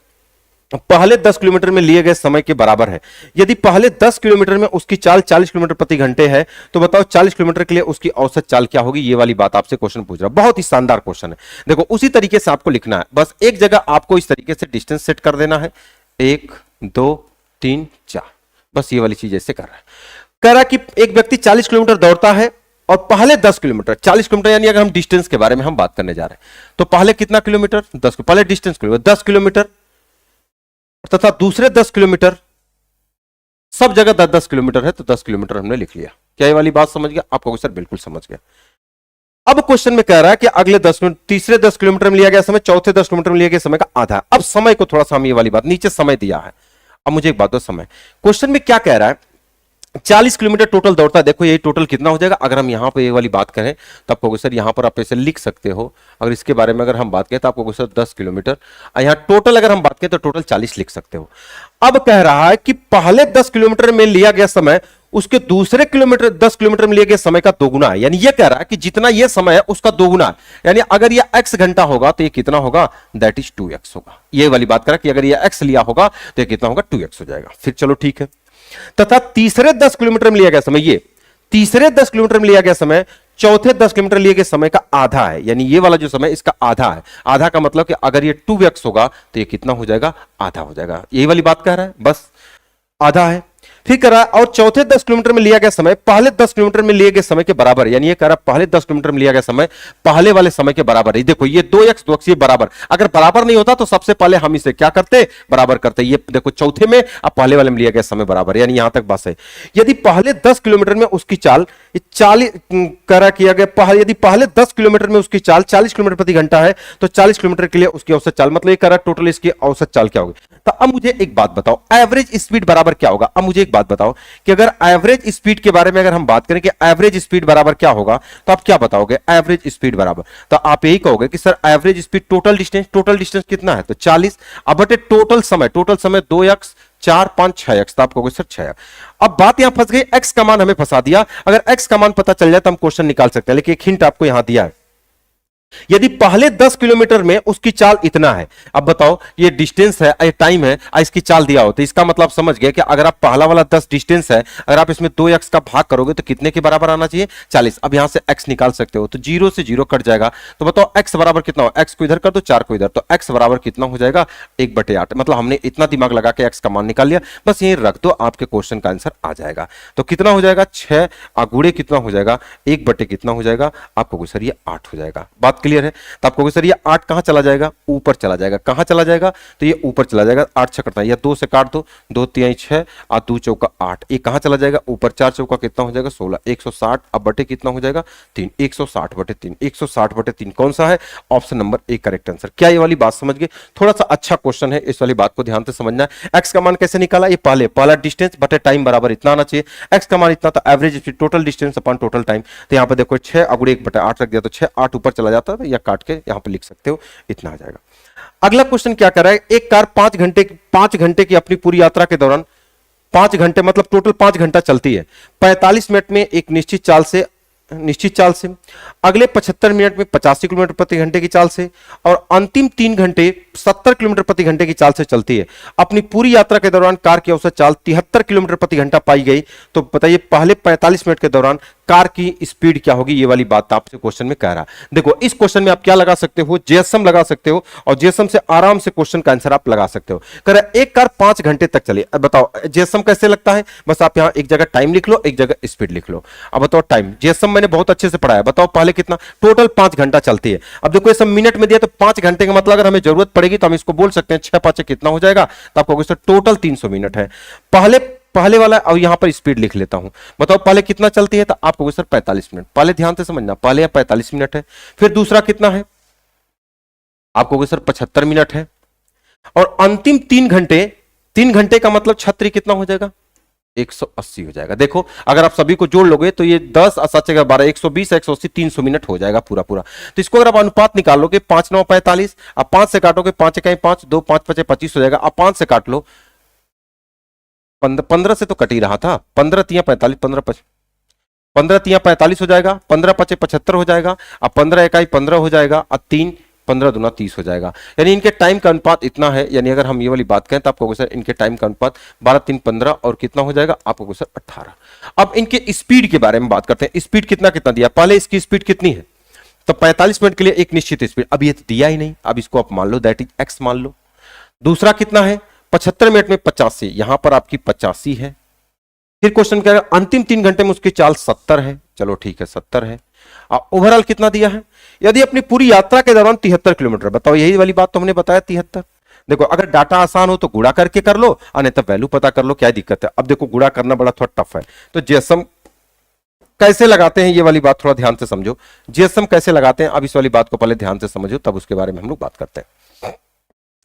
पहले 10 किलोमीटर में लिए गए समय के बराबर है। यदि पहले 10 किलोमीटर में उसकी चाल 40 किलोमीटर प्रति घंटे है, तो बताओ 40 किलोमीटर के लिए उसकी औसत चाल क्या होगी। ये वाली बात आपसे क्वेश्चन पूछ रहा है, बहुत ही शानदार क्वेश्चन है। देखो उसी तरीके से आपको लिखना है, बस एक जगह आपको इस तरीके से डिस्टेंस सेट कर देना है, 1 2 3 4, बस ये वाली चीज ऐसे कर रहा है। कह रहा कि एक व्यक्ति 40 किलोमीटर दौड़ता है और पहले 10 किलोमीटर, 40 किलोमीटर यानी अगर हम डिस्टेंस के बारे में हम बात करने जा रहे हैं, तो पहले कितना किलोमीटर 10, पहले डिस्टेंस किलोमीटर 10 किलोमीटर तथा दूसरे 10 किलोमीटर, सब जगह 10 किलोमीटर है तो 10 किलोमीटर हमने लिख लिया। क्या ये वाली बात समझ गया आपको सर? बिल्कुल समझ गया। अब क्वेश्चन में कह रहा है कि अगले 10 किलोमीटर, तीसरे 10 किलोमीटर में लिया गया समय चौथे 10 किलोमीटर में लिया गया समय का आधा। अब समय को थोड़ा सा हम ये वाली बात, नीचे समय दिया है, अब मुझे एक बात दो, समय क्वेश्चन में क्या कह रहा है, 40 किलोमीटर टोटल दौड़ता है। देखो ये टोटल कितना हो जाएगा, अगर हम यहां पे ये वाली बात करें तब कहोगे सर यहां पर आप ऐसे लिख सकते हो, अगर इसके बारे में अगर हम बात करें तो आपको सर 10 किलोमीटर, यहां टोटल अगर हम बात करें तो टोटल 40 लिख सकते हो। अब कह रहा है कि पहले 10 किलोमीटर में लिया गया समय उसके दूसरे 10 किलोमीटर में लिए गए समय का दोगुना है। यानी ये कह रहा है कि जितना ये समय है उसका दोगुना है, यानी अगर ये x घंटा होगा तो ये कितना होगा, दैट इज 2x होगा। ये वाली बात कर रहा है कि अगर ये x लिया होगा तो ये कितना होगा, 2x हो जाएगा। फिर चलो ठीक है। तथा तीसरे 10 किलोमीटर में लिया गया समय, ये तीसरे 10 किलोमीटर में लिया गया समय चौथे 10 किलोमीटर लिए गए समय का आधा है, यानी ये वाला जो समय इसका आधा है। आधा का मतलब कि अगर ये 2x होगा तो ये कितना हो जाएगा, आधा हो जाएगा। यही वाली बात कह रहा है, बस आधा है। फिर कह रहा है और चौथे 10 किलोमीटर में लिया गया समय पहले 10 किलोमीटर में लिए गए समय के बराबर है। यानी ये कह रहा है पहले 10 किलोमीटर में लिया गया समय पहले वाले समय के बराबर है। देखो ये 2x ये बराबर, अगर बराबर नहीं होता तो सबसे पहले हम इसे क्या करते, बराबर करते। ये देखो चौथे में अब पहले वाले में लिया गया समय बराबर, यानी यहां तक बस है। यदि पहले 10 किलोमीटर में उसकी चाल 40 करा किया गया, यदि पहले 10 किलोमीटर में उसकी चाल 40 किलोमीटर प्रति घंटा है तो 40 किलोमीटर के लिए उसकी औसत चाल, मतलब ये कह रहा है टोटल इसकी औसत चाल क्या होगी। तो अब मुझे एक बात बताओ, एवरेज स्पीड बराबर क्या होगा। अब मुझे एक बात बताओ कि अगर एवरेज स्पीड के बारे में अगर हम बात करें कि एवरेज स्पीड बराबर क्या होगा, तो आप क्या बताओगे एवरेज स्पीड बराबर, तो आप यही कहोगे कि sir average speed total distance कितना है, तो 40 अब बटे टोटल समय 2x 4 5 6x, तो आप कहोगे सर 6x। अब बात यहां फंस गई, x का मान हमें फंसा दिया। अगर x का मान पता चल जाए तो हम क्वेश्चन निकाल सकते हैं, लेकिन एक हिंट आपको यहां दिया है। यदि पहले 10 किलोमीटर में उसकी चाल इतना है, अब बताओ ये डिस्टेंस है, ये टाइम है, इसकी चाल दिया हो, तो इसका मतलब समझ गए कि अगर आप पहला वाला 10 डिस्टेंस है, अगर आप इसमें 2x का भाग करोगे तो कितने के बराबर आना चाहिए, 40। अब यहां से x निकाल सकते हो, तो 0 से 0 कट जाएगा, तो बताओ x बराबर कितना हो, x को इधर कर दो 4 को इधर, तो x बराबर कितना हो जाएगा 1/8। मतलब हमने इतना दिमाग लगा के x का मान निकाल लिया, बस यही रख दो, आपके क्वेश्चन का आंसर आ जाएगा। तो कितना हो जाएगा 6 गुणे कितना हो जाएगा 1 कितना हो जाएगा, आपको सर ये 8 हो जाएगा। बात क्लियर है। तो आपको सर ये 8 कहां चला जाएगा, ऊपर चला जाएगा। कहां चला जाएगा, तो ये ऊपर चला जाएगा। 8 6 कटता है, या 2 से काट दो, 2 3 6 और 2 चौका 8, ये कहां चला जाएगा ऊपर। 4 चौका कितना हो जाएगा 16, 160 अब बटे कितना हो जाएगा 3, 160/3, 160/3 कौन सा है, option number A correct answer. क्या ये वाली बात समझ गए, थोड़ा सा अच्छा क्वेश्चन है, इस वाली बात को ध्यान से समझना है। एक्स का मान कैसे निकाला, ये पहला डिस्टेंस बटे टाइम बराबर इतना आना चाहिए। एक्स का मान इतना, तो average speed total distance upon total time, तो यहाँ पे देखो 6 गुणे 1/8 रख दिया, तो 6 8 ऊपर चला जाता है, या काट के यहाँ पे लिख सकते हो, इतना आ जाएगा। अगला क्वेश्चन क्या कर रहा है, एक कार 5 घंटे की अपनी पूरी यात्रा के दौरान 5 घंटे मतलब टोटल 5 घंटा चलती है। 45 मिनट में एक निश्चित चाल से अगले 75 मिनट में 85 किलोमीटर प्रति घंटे की चाल से और अंतिम 3 घंटे 70 किलोमीटर प्रति घंटे की चाल से चलती है। अपनी पूरी यात्रा के दौरान कार की औसत चाल 73 किलोमीटर प्रति घंटा पाई गई, तो बताइए पहले 45 मिनट के दौरान कार की स्पीड क्या होगी। ये वाली बात आपसे क्वेश्चन में कह रहा है। देखो इस क्वेश्चन में आप क्या लगा सकते हो, जेएसएम लगा सकते हो, और जेएसएम से आराम से क्वेश्चन का आंसर आप लगा सकते हो। कह रहा है एक कार 5 घंटे तक चली, अब बताओ जेएसएम कैसे लगता है, बस आप यहां एक जगह टाइम लिख लो, एक जगह स्पीड लिख लो। अब बताओ टाइम, जेएसएम मैंने बहुत अच्छे से पढ़ाया, बताओ पहले कितना, टोटल 5 घंटा चलती है। अब देखो ये सब मिनट में दिया, तो 5 घंटे का मतलब अगर हमें जरूरत पड़ेगी तो हम इसको बोल सकते हैं 6 5 कितना हो जाएगा, तो आपको टोटल 300 मिनट है। पहले वाला, और यहां पर स्पीड लिख लेता हूं, बताओ पहले कितना चलती है, तो आपको सर 45 मिनट, पहले ध्यान से समझना, पहले 45 मिनट है। फिर दूसरा कितना है, आपको सर 75 मिनट है। और अंतिम 3 घंटे का मतलब छतरी कितना हो जाएगा 180 हो जाएगा। देखो अगर आप सभी को जोड़ लोगे तो ये 10 7 12 120 180 300 मिनट हो जाएगा पूरा। तो इसको अगर आप अनुपात निकाल लोगे 5 9 45, आप 5 से काटोगे 5 1 5 2 5 5 25 हो जाएगा। आप 5 से काट लो, 15 से तो कट ही रहा था, 15 3 45 15 3 45 हो जाएगा, 15 5 75 हो जाएगा, अब 15 1 15 हो जाएगा, और 3 15 दूना 30 हो जाएगा। यानी इनके टाइम का अनुपात इतना है। यानी अगर हम ये वाली बात करें तो आपको सर इनके टाइम का अनुपात 12 3 15 और कितना हो जाएगा आपको सर 18। अब इनके स्पीड के बारे में बात करते हैं। स्पीड कितना कितना दिया, पहले इसकी स्पीड कितनी है, तो 45 मिनट के लिए एक निश्चित स्पीड, अब ये तो दिया ही नहीं, अब इसको आप मान लो दैट इज एक्स मान लो। दूसरा कितना है 75 मिनट में 85, यहां पर आपकी 85 है। फिर क्वेश्चन कह रहा है अंतिम 3 घंटे में उसकी चाल 70 है, चलो ठीक है 70 है। ओवरऑल कितना दिया है, यदि अपनी पूरी यात्रा के दौरान 73 किलोमीटर, बताओ यही वाली बात तो हमने बताया 73। देखो अगर डाटा आसान हो तो गुणा करके कर लो, अन्य तब वैल्यू पता कर लो, क्या दिक्कत है। अब देखो गुणा करना बड़ा थोड़ा टफ है, तो जेएसएम कैसे लगाते हैं ये वाली बात थोड़ा ध्यान से समझो। जेएसएम कैसे लगाते हैं, अब इस वाली बात को पहले ध्यान से समझो, तब उसके बारे में हम लोग बात करते हैं।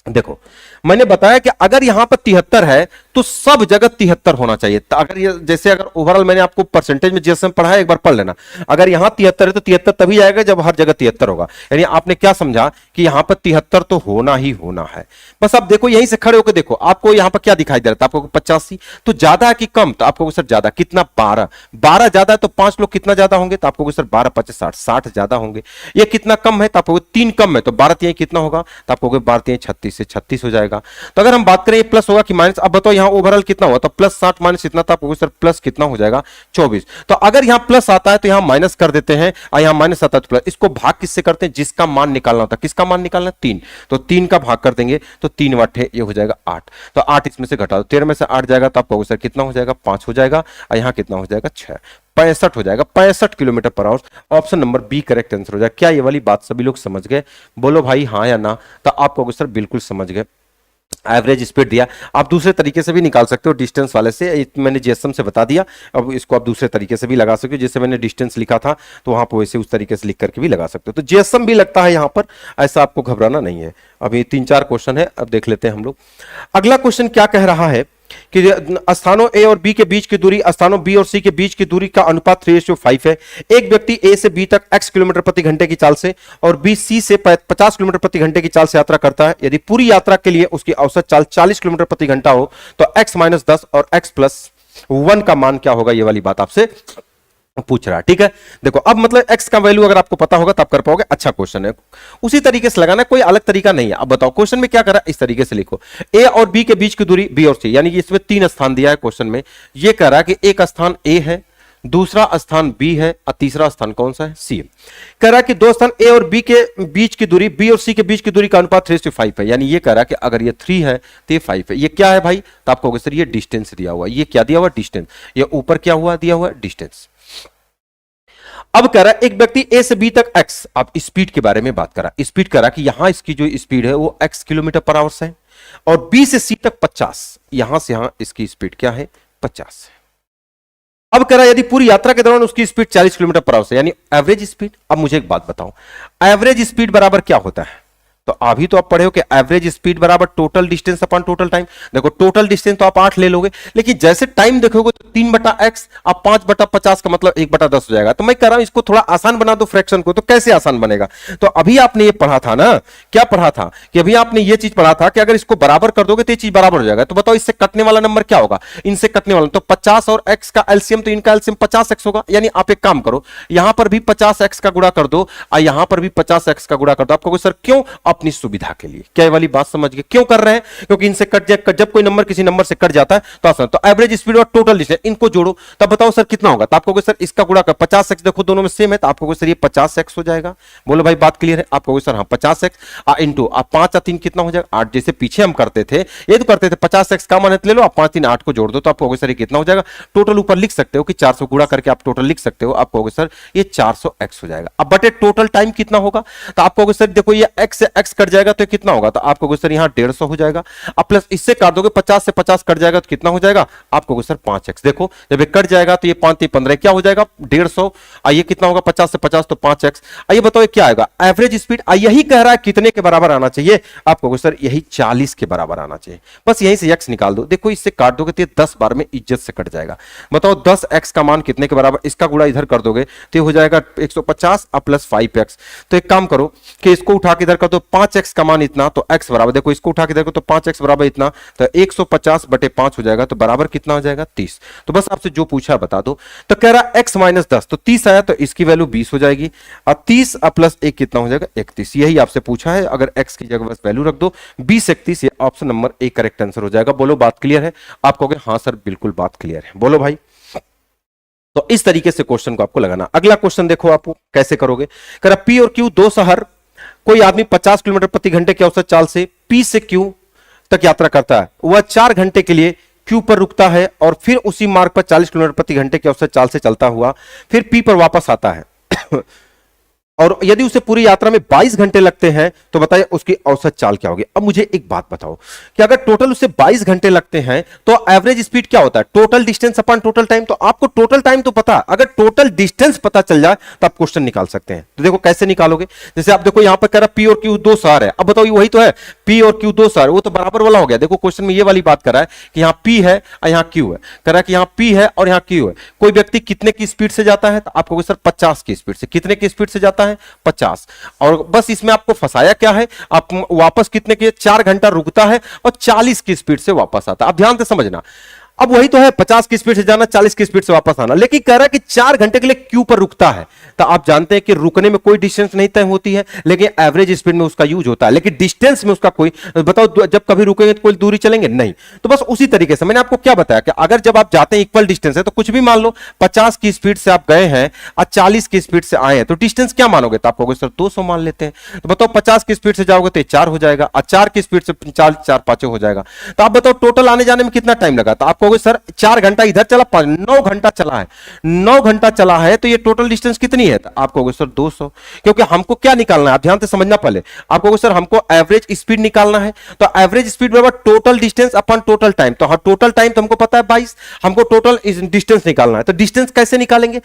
देखो मैंने बताया कि अगर यहां पर 73 है तो सब जगह 73 होना चाहिए। तो अगर ये जैसे अगर ओवरऑल मैंने आपको परसेंटेज में जेएसएम पढ़ाया, एक बार पढ़ लेना। अगर यहां 73 है तो 73 तभी आएगा जब हर जगह 73 होगा। यानी आपने क्या समझा कि यहां पर 73 तो होना ही होना है। बस अब देखो यहीं से खड़े होकर देखो, आपको यहां पर क्या दिखाई दे रहा था, आपको 85 तो ज्यादा है कि कम, तो आपको सर ज्यादा, कितना 12 ज्यादा है तो 5 लोग कितना ज्यादा होंगे, तो आपको सर 12 5 60 ज्यादा होंगे। ये कितना कम है, तो आपको 3 कम है, तो 12 3 कितना होगा, तो आपको 12 3 36 से 36 हो जाएगा। तो अगर हम बात करें ये प्लस होगा कि माइनस, अब बताओ यहाँ ओवरऑल कितना हुआ, तो प्लस 60 माइनस इतना था, आपको सर प्लस कितना हो जाएगा 24। तो अगर यहाँ प्लस आता है तो यहाँ माइनस कर देते हैं, और यहाँ माइनस आता है तो प्लस। इसको भाग किससे करते हैं, जिसका मान निकालना होता है। किसका मान निकालना, 3, तो 3 का भाग कर देंगे तो 3 वाट है, ये हो जाएगा 8। तो 8 इसमें से घटा दो, 13 में से 8 जाएगा तो आपको सर कितना हो जाएगा 5 हो जाएगा, और यहाँ कितना हो जाएगा 6, 65 हो जाएगा, 65 kilometre per hour. Option number B correct answer हो जाएगा। क्या ये वाली बात सभी लोग समझ गए, बोलो भाई हाँ या ना। तो आपको सर बिल्कुल समझ गए। एवरेज स्पीड दिया, आप दूसरे तरीके से भी निकाल सकते हो, डिस्टेंस वाले से, मैंने जीएसएम से बता दिया। अब इसको आप दूसरे तरीके से भी लगा सकते हो, जैसे मैंने डिस्टेंस लिखा था तो वहां पर वैसे उस तरीके से लिख करके भी लगा सकते हो। तो जीएसएम भी लगता है यहां पर, ऐसा आपको घबराना नहीं है। अभी 3-4 क्वेश्चन है, अब देख लेते हैं हम लोग। अगला क्वेश्चन क्या कह रहा है कि स्थानों ए और बी के बीच की दूरी, स्थानों बी और सी के बीच की दूरी का अनुपात 3:5 है। एक व्यक्ति ए से बी तक x किलोमीटर प्रति घंटे की चाल से और बी सी से 50 किलोमीटर प्रति घंटे की चाल से यात्रा करता है। यदि पूरी यात्रा के लिए उसकी औसत चाल 40 किलोमीटर प्रति घंटा हो तो x-10 और x+1 का मान क्या होगा, ये वाली बात आपसे पूछ रहा है। ठीक है, देखो अब मतलब x का वैल्यू अगर आपको पता होगा तो आप कर पाओगे। अच्छा क्वेश्चन है, उसी तरीके से लगाना, कोई अलग तरीका नहीं है। अब बताओ क्वेश्चन में क्या करा, इस तरीके से लिखो, a और b के बीच की दूरी b और c, यानी कि इसमें 3 स्थान दिया है क्वेश्चन में। ये कह रहा है कि एक स्थान a है, दूसरा स्थान b है और तीसरा स्थान कौन सा है, c। कह रहा है कि 2 स्थान a और b के बीच की दूरी, b और c के बीच की दूरी का अनुपात 3:5 है। यानी ये कह रहा है कि अगर ये 3 है तो ये 5 है। ये क्या है भाई, तो आपको कहोगे सर ये डिस्टेंस दिया हुआ। ये क्या दिया हुआ, डिस्टेंस। ये ऊपर क्या हुआ, दिया हुआ डिस्टेंस। अब कह रहा है एक व्यक्ति ए से बी तक x, अब स्पीड के बारे में बात करा, स्पीड करा कि यहां इसकी जो स्पीड है वो x किलोमीटर पर आवर है, और बी से सी तक 50, यहां से यहां इसकी स्पीड क्या है 50 है। अब कह रहा है यदि पूरी यात्रा के दौरान उसकी स्पीड 40 किलोमीटर पर आवर है, यानी एवरेज स्पीड। अब मुझे एक बात बताओ, एवरेज स्पीड बराबर क्या होता है, तो अभी तो आप पढ़े हो कि एवरेज स्पीड बराबर total distance upon total time. देखो टोटल डिस्टेंस तो आप 8 ले लोगे, लेकिन जैसे टाइम देखोगे तो 3/x आप 5/50 का मतलब 1/10 हो जाएगा। तो मैं कह रहा हूं इसको थोड़ा आसान बना दो फ्रैक्शन को, तो कैसे आसान बनेगा, तो अभी आपने ये पढ़ा था ना, क्या पढ़ा था कि अभी आपने ये चीज पढ़ा था कि अगर इसको बराबर कर दोगे तो ये चीज बराबर हो जाएगा। तो बताओ इससे कटने वाला नंबर क्या होगा, इनसे कटने वाला, तो 50 और x का एलसीएम, तो इनका एलसीएम 50x होगा। यानी आप एक काम करो, यहां पर भी 50x का गुणा कर दो और यहां पर भी 50x का गुणा कर दो। आपको सर क्यों, अपनी सुविधा के लिए। क्या ये वाली बात समझ गए, क्यों कर रहे हैं, क्योंकि इनसे कट जाए, जब कोई नंबर किसी नंबर से कट जाता है तो आसान। तो एवरेज स्पीड और टोटल डिस्टेंस इनको जोड़ो, तब बताओ सर कितना होगा, तो आपको सर इसका गुणा कर 50x, देखो दोनों में सेम है, तो आपको सर ये 50x हो जाएगा। बोलो भाई बात क्लियर है, आपको सर हाँ 50x इंटू 5 और 3 कितना हो जाएगा 8। जैसे पीछे हम करते थे, ये तो करते थे 50x का मान ले लो, आप 5 3 8 को जोड़ दो, तो आपको सर ये कितना हो जाएगा, टोटल ऊपर लिख सकते हो कि 400 गुणा करके आप टोटल लिख सकते हो, आपको सर ये 400x हो जाएगा। अब बटे टोटल टाइम कितना होगा, तो आपको सर देखो ये x से x कट जाएगा तो कितना होगा, तो आपको सर यहाँ 150 हो जाएगा। अब प्लस इससे काट दोगे, 50 से 50 कट जाएगा तो कितना हो जाएगा, आपको सर 5x। देखो जब ये कट जाएगा तो ये 5 3 15 क्या हो जाएगा 150, आइए कितना होगा 50 से 50 तो 5x। आइए बताओ ये क्या आएगा, एवरेज स्पीड यही कह रहा है कितने के बराबर आना चाहिए, आपको सर यही 40 के बराबर आना चाहिए। बस यहीं से x निकाल दो, देखो इससे काट दोगे तो ये 10 बार में इज्जत से कट जाएगा। बताओ 10x का मान कितने के बराबर, इसका गुणा इधर कर दोगे तो हो जाएगा 150 और प्लस 5x। तो एक काम करो कि इसको उठा के इधर कर दो, 5x का मान इतना, तो x बराबर, देखो इसको उठा के देखो तो 5x बराबर इतना, तो 150 बटे 5 हो जाएगा, तो बराबर कितना हो जाएगा 30। तो बस आपसे जो पूछा है बता दो। तो कह रहा x-10, तो 30 आया तो इसकी वैल्यू 20 हो जाएगी, और 30 प्लस 1 कितना हो जाएगा 31। यही आपसे पूछा है, अगर x की जगह बस वैल्यू रख दो 20 31, ये option number A correct answer हो जाएगा। बोलो बात क्लियर है, आप कहोगे हाँ सर बिल्कुल बात क्लियर है, बोलो भाई। तो इस तरीके से क्वेश्चन को आपको लगाना। अगला क्वेश्चन देखो आप कैसे करोगे, कह रहा P और Q दो शहर, कोई आदमी 50 किलोमीटर प्रति घंटे की औसत चाल से P से Q तक यात्रा करता है, वह 4 घंटे के लिए Q पर रुकता है और फिर उसी मार्ग पर 40 किलोमीटर प्रति घंटे की औसत चाल से चलता हुआ फिर P पर वापस आता है और यदि उसे पूरी यात्रा में 22 घंटे लगते हैं तो बताइए उसकी औसत चाल क्या होगी। अब मुझे एक बात बताओ कि अगर टोटल उसे 22 घंटे लगते हैं तो एवरेज स्पीड क्या होता है, total distance upon total time. तो आपको टोटल टाइम तो पता, अगर टोटल डिस्टेंस पता चल जाए तो आप क्वेश्चन निकाल सकते हैं। तो देखो कैसे निकालोगे, जैसे आप देखो यहां पर कह रहा P और Q दो शहर है, अब बताओ वही तो है P और Q दो शहर, वो तो बराबर वाला हो गया। देखो क्वेश्चन में ये वाली बात कर रहा है कि यहाँ P है और यहाँ Q है, कह रहा है कि यहाँ P है और यहाँ Q है। कोई व्यक्ति कितने की स्पीड से जाता है, तो आपको सर 50 की स्पीड से। कितने की स्पीड से जाता है 50, और बस इसमें आपको फंसाया क्या है, आप वापस कितने के 4 घंटा रुकता है और 40 की स्पीड से वापस आता है। अब ध्यान से समझना, अब वही तो है, 50 की स्पीड से जाना, 40 की स्पीड से वापस आना, लेकिन कह रहा है कि 4 घंटे के लिए क्यू पर रुकता है। तो आप जानते हैं कि रुकने में कोई डिस्टेंस नहीं तय होती है, लेकिन एवरेज स्पीड में उसका यूज होता है, लेकिन डिस्टेंस में उसका कोई, बताओ जब कभी रुकेंगे तो कोई दूरी चलेंगे नहीं। तो बस उसी तरीके से मैंने आपको क्या बताया कि अगर जब आप जाते हैं इक्वल डिस्टेंस है तो कुछ भी मान लो, 50 की स्पीड से आप गए हैं और 40 की स्पीड से आए हैं, तो डिस्टेंस क्या मानोगे? तो आप कहोगे सर 200 मान लेते हैं। तो बताओ 50 की स्पीड से जाओगे तो 4 हो जाएगा, और 4 की स्पीड से 4 4 5 हो जाएगा। तो आप बताओ टोटल आने जाने में कितना टाइम लगा? तो आप कहोगे सर 4 घंटा इधर चला, 9 घंटा चला है, 9 घंटा चला है, तो ये टोटल डिस्टेंस कितनी है? तो आप कहोगे सर 200। क्योंकि हमको क्या निकालना है, आप ध्यान से समझना पहले। आप कहोगे सर हमको एवरेज स्पीड निकालना है, तो एवरेज स्पीड बराबर टोटल डिस्टेंस अपन टोटल टाइम। तो हाँ, टोटल टाइम तो हमको पता है 22, हमको टोटल डिस्टेंस निकालना है। तो डिस्टेंस कैसे निकालेंगे?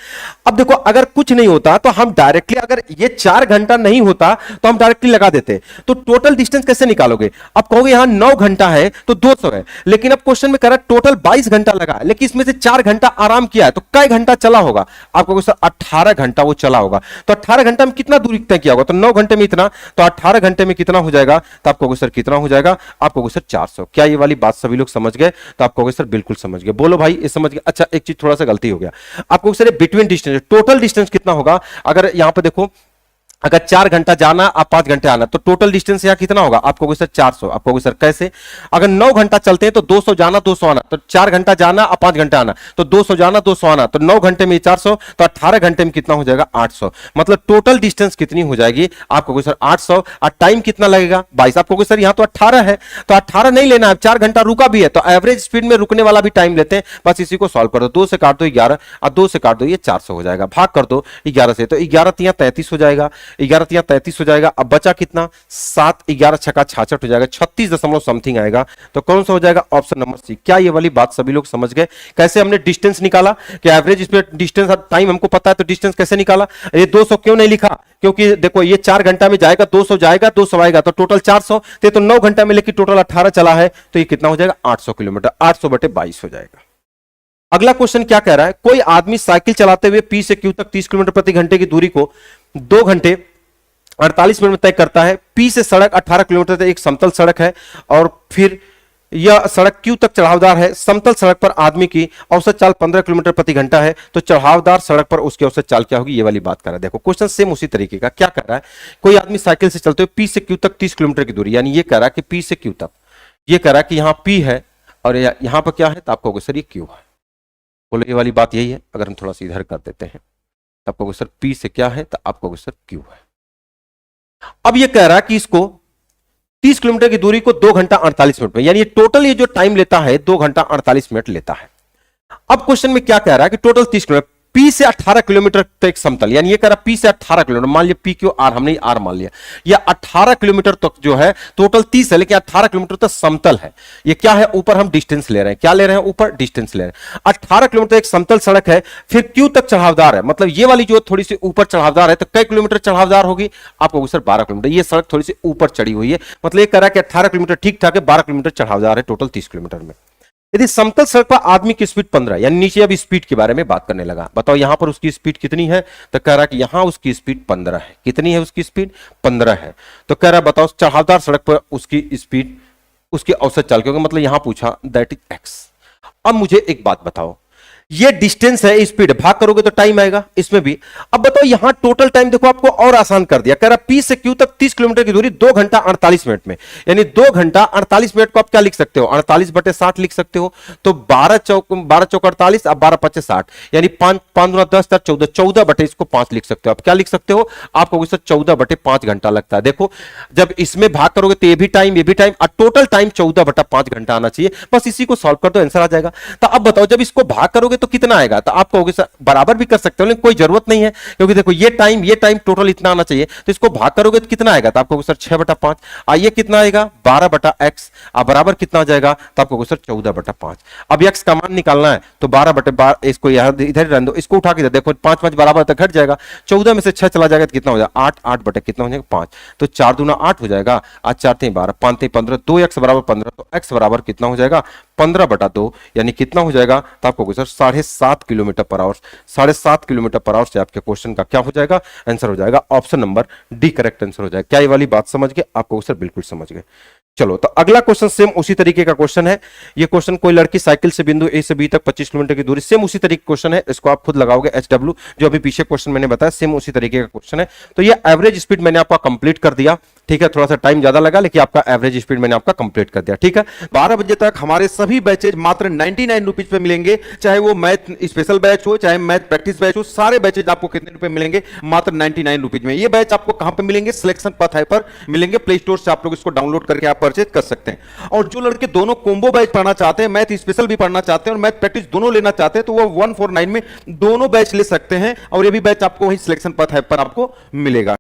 अब देखो, अगर कुछ नहीं होता तो हम डायरेक्टली, अगर ये 4 घंटा नहीं होता तो हम डायरेक्टली लगा देते। तो टोटल डिस्टेंस कैसे निकालोगे? आप कहोगे यहां 9 घंटा है तो 200 है, लेकिन अब क्वेश्चन में कह रहा है टोटल 22 घंटा लगा है, लेकिन इसमें से 4 घंटा आराम किया है, तो कई घंटा चला होगा? आप कहोगे सर 18 घंटा वो चला होगा। तो 18 घंटा में कितना दूरी तय किया होगा? तो 9 घंटे में इतना, तो 18 घंटे में कितना हो जाएगा? तो आप कहोगे सर कितना हो जाएगा? आप कहोगे सर 400। क्या ये वाली बात सभी लोग समझ गए? तो आप कहोगे सर बिल्कुल समझ गए। बोलो भाई, ये समझ गए? अच्छा, एक चीज थोड़ा सा गलती हो गया। आप कहोगे sir between distance, total distance कितना होगा? अगर यहां पर देखो, अगर 4 घंटा जाना और 5 घंटे आना, तो टोटल डिस्टेंस यहां कितना होगा? आप कहोगे सर 400। आप कहोगे सर कैसे? अगर 9 घंटा चलते हैं तो 200 जाना 200 आना, तो 4 घंटा जाना और 5 घंटे आना, तो 200 जाना 200 आना, तो 9 घंटे में 400, तो 18 घंटे में कितना हो जाएगा? 800। मतलब टोटल डिस्टेंस कितनी हो जाएगी? आप कहोगे सर 800। और टाइम कितना लगेगा? 22। आप कहोगे सर यहां तो 18 है, तो 18 नहीं लेना है, 4 घंटा रुका भी है, तो एवरेज स्पीड में रुकने वाला भी टाइम लेते हैं। बस इसी को सॉल्व कर दो, 2 से काट दो 11 और 2 से काट दो, ये 400 हो जाएगा। भाग कर दो 11 से, तो 11 तिया 33 हो जाएगा, 11 तिया 33 हो जाएगा। अब बचा कितना? 7, 11 छक्का 66 हो जाएगा, 36 दशमलव समथिंग आएगा। तो कौन सा हो जाएगा? Option number C. क्या ये वाली बात सभी लोग समझ गए? कैसे हमने डिस्टेंस निकाला कि एवरेज स्पीड, डिस्टेंस टाइम हमको पता है, तो डिस्टेंस कैसे निकाला? ये 200 क्यों नहीं लिखा? क्योंकि देखो ये 4 घंटा में जाएगा, 200 जाएगा, 200 आएगा, तो टोटल 400 थे, तो 9 घंटा में लेकिन टोटल 18 चला है, तो ये कितना हो जाएगा? 800 किलोमीटर। 800 बटे 22 हो जाएगा। अगला क्वेश्चन क्या कह रहा है? कोई आदमी साइकिल चलाते हुए पी से क्यू तक 30 किलोमीटर प्रति घंटे की दूरी को 2 घंटे 48 मिनट में तय करता है। पी से सड़क 18 किलोमीटर तक एक समतल सड़क है, और फिर यह सड़क क्यू तक चढ़ावदार है। समतल सड़क पर आदमी की औसत चाल 15 किलोमीटर प्रति घंटा है, तो चढ़ावदार सड़क पर उसकी औसत चाल क्या होगी? ये वाली बात कर रहा है। देखो क्वेश्चन सेम उसी तरीके का। क्या कर रहा है? कोई आदमी साइकिल से चलते हुए पी से क्यू तक 30 किलोमीटर की दूरी, यानी ये कह रहा है कि पी से क्यू तक, ये कह रहा है कि यहां पी है और यहां पर क्या है? तो आपको सर ये क्यू है। बोलो ये वाली बात यही है। अगर हम थोड़ा सा इधर कर देते हैं, तो आपको सर पी से क्या है? तो आपको सर क्यू है। अब ये कह रहा है कि इसको 30 किलोमीटर की दूरी को 2 घंटा 48 मिनट में, यानी टोटल ये जो टाइम लेता है 2 घंटा 48 मिनट लेता है। अब क्वेश्चन में क्या कह रहा है कि टोटल 30 किलोमीटर, पी से 18 किलोमीटर तक समतल, यानी ये कह रहा है पी से 18 किलोमीटर, मान लिया पी क्यू आर, हमने आर मान लिया, ये 18 किलोमीटर तक जो है, टोटल 30 है लेकिन 18 किलोमीटर तक समतल है। ये क्या है? ऊपर हम डिस्टेंस ले रहे हैं। क्या ले रहे हैं? ऊपर डिस्टेंस ले रहे हैं। 18 किलोमीटर एक समतल सड़क है, फिर क्यू तक चढ़ावदार है, मतलब ये वाली जो थोड़ी सी ऊपर चढ़ावदार है, तो कई किलोमीटर चढ़ावदार होगी? आपको सर 12 किलोमीटर। ये सड़क थोड़ी सी ऊपर चढ़ी हुई है, मतलब ये कह रहा है कि 18 किलोमीटर ठीक ठाक है, 12 किलोमीटर चढ़ावदार है, टोटल 30 किलोमीटर में। यदि समतल सड़क पर आदमी की स्पीड 15, यानी नीचे अब स्पीड के बारे में बात करने लगा। बताओ यहां पर उसकी स्पीड कितनी है? तो कह रहा है कि यहां उसकी स्पीड 15 है। कितनी है उसकी स्पीड? 15 है। तो कह रहा है बताओ चढ़ावदार सड़क पर उसकी स्पीड, उसकी औसत चाल, क्योंकि मतलब यहां पूछा दैट इज एक्स। अब मुझे एक बात बताओ, ये डिस्टेंस है, स्पीड, भाग करोगे तो टाइम आएगा इसमें भी। अब बताओ यहां टोटल टाइम देखो, आपको और आसान कर दिया। कह रहा पी से क्यू तक 30 किलोमीटर की दूरी 2 घंटा 48 मिनट में, यानी 2 घंटा 48 मिनट को आप क्या लिख सकते हो? 48 बटे 60 लिख सकते हो। तो 12 चौक 48, अब 12 पचे 60, यानी 5 गुना 10 14, 14 बटे इसको 5 लिख सकते हो। आप क्या लिख सकते हो? आपको 14 बटे 5 घंटा लगता है। देखो जब इसमें भाग करोगे तो ये भी टाइम, ये भी टाइम, और टोटल टाइम 14 बटा 5 घंटा आना चाहिए। बस इसी को सॉल्व कर दो, आंसर आ जाएगा। तो अब बताओ जब इसको भाग करोगे तो कितना आएगा? तो आप कहोगे सर बराबर भी कर सकते हो, लेकिन कोई जरूरत नहीं है, क्योंकि देखो ये टाइम टोटल इतना आना चाहिए, तो इसको भाग करोगे तो कितना आएगा? तो आप कहोगे सर 6 बटा 5। आइए कितना आएगा? 12 बटा एक्स। अब बराबर कितना आ जाएगा? तो आप कहोगे सर 14 बटा 5। अब एक्स का मान निकालना है, तो 12 बटे 12, इसको इधर रहने दो, इसको उठा के देखो 5 5 बराबर तक घट जाएगा, 14 में से 6 चला जाएगा तो कितना हो जाएगा? 8 8 बटे कितना हो जाएगा? 5। तो 4 दूना 8 हो जाएगा, आज 4 3 12, 5 3 15, 2 एक्स बराबर 15, तो एक्स बराबर कितना हो जाएगा? 15 बटा 2, यानी कितना हो जाएगा? तो आपको sir 7.5 kilometre per our. 7.5 kilometre per our से आपके क्वेश्चन का क्या हो जाएगा? आंसर हो जाएगा option number D correct answer हो जाएगा। क्या ये वाली बात समझ गए? आपको सर बिल्कुल समझ गए। चलो तो अगला क्वेश्चन सेम उसी तरीके का क्वेश्चन है। ये क्वेश्चन कोई लड़की साइकिल से बिंदु ए से बी तक 25 किलोमीटर की दूरी, सेम उसी तरीके क्वेश्चन है, इसको आप खुद लगाओगे HW, जो अभी पीछे क्वेश्चन मैंने बताया सेम उसी तरीके का क्वेश्चन है। तो ये एवरेज स्पीड मैंने आपका कंप्लीट कर दिया, ठीक है, थोड़ा सा टाइम ज्यादा लगा लेकिन आपका एवरेज स्पीड मैंने आपका कंप्लीट कर दिया, ठीक है। 12 बजे तक हमारे सभी बैचेज मात्र 99 रुपीज पे मिलेंगे, चाहे वो मैथ स्पेशल बैच हो चाहे मैथ प्रैक्टिस बैच हो, सारे बैचेज आपको कितने रुपए मिलेंगे, मात्र 99 रुपीज में। ये बैच आपको कहां पे मिलेंगे, सिलेक्शन पथ है पर मिलेंगे, प्ले स्टोर से आप लोग इसको डाउनलोड करके आप परचेज कर सकते हैं। और जो लड़के दोनों कोम्बो बैच पढ़ना चाहते हैं, मैथ स्पेशल भी पढ़ना चाहते हैं और मैथ प्रैक्टिस दोनों लेना चाहते हैं, तो वो 149 में दोनों बैच ले सकते हैं और ये भी बैच आपको वही सिलेक्शन पथ है पर आपको मिलेगा।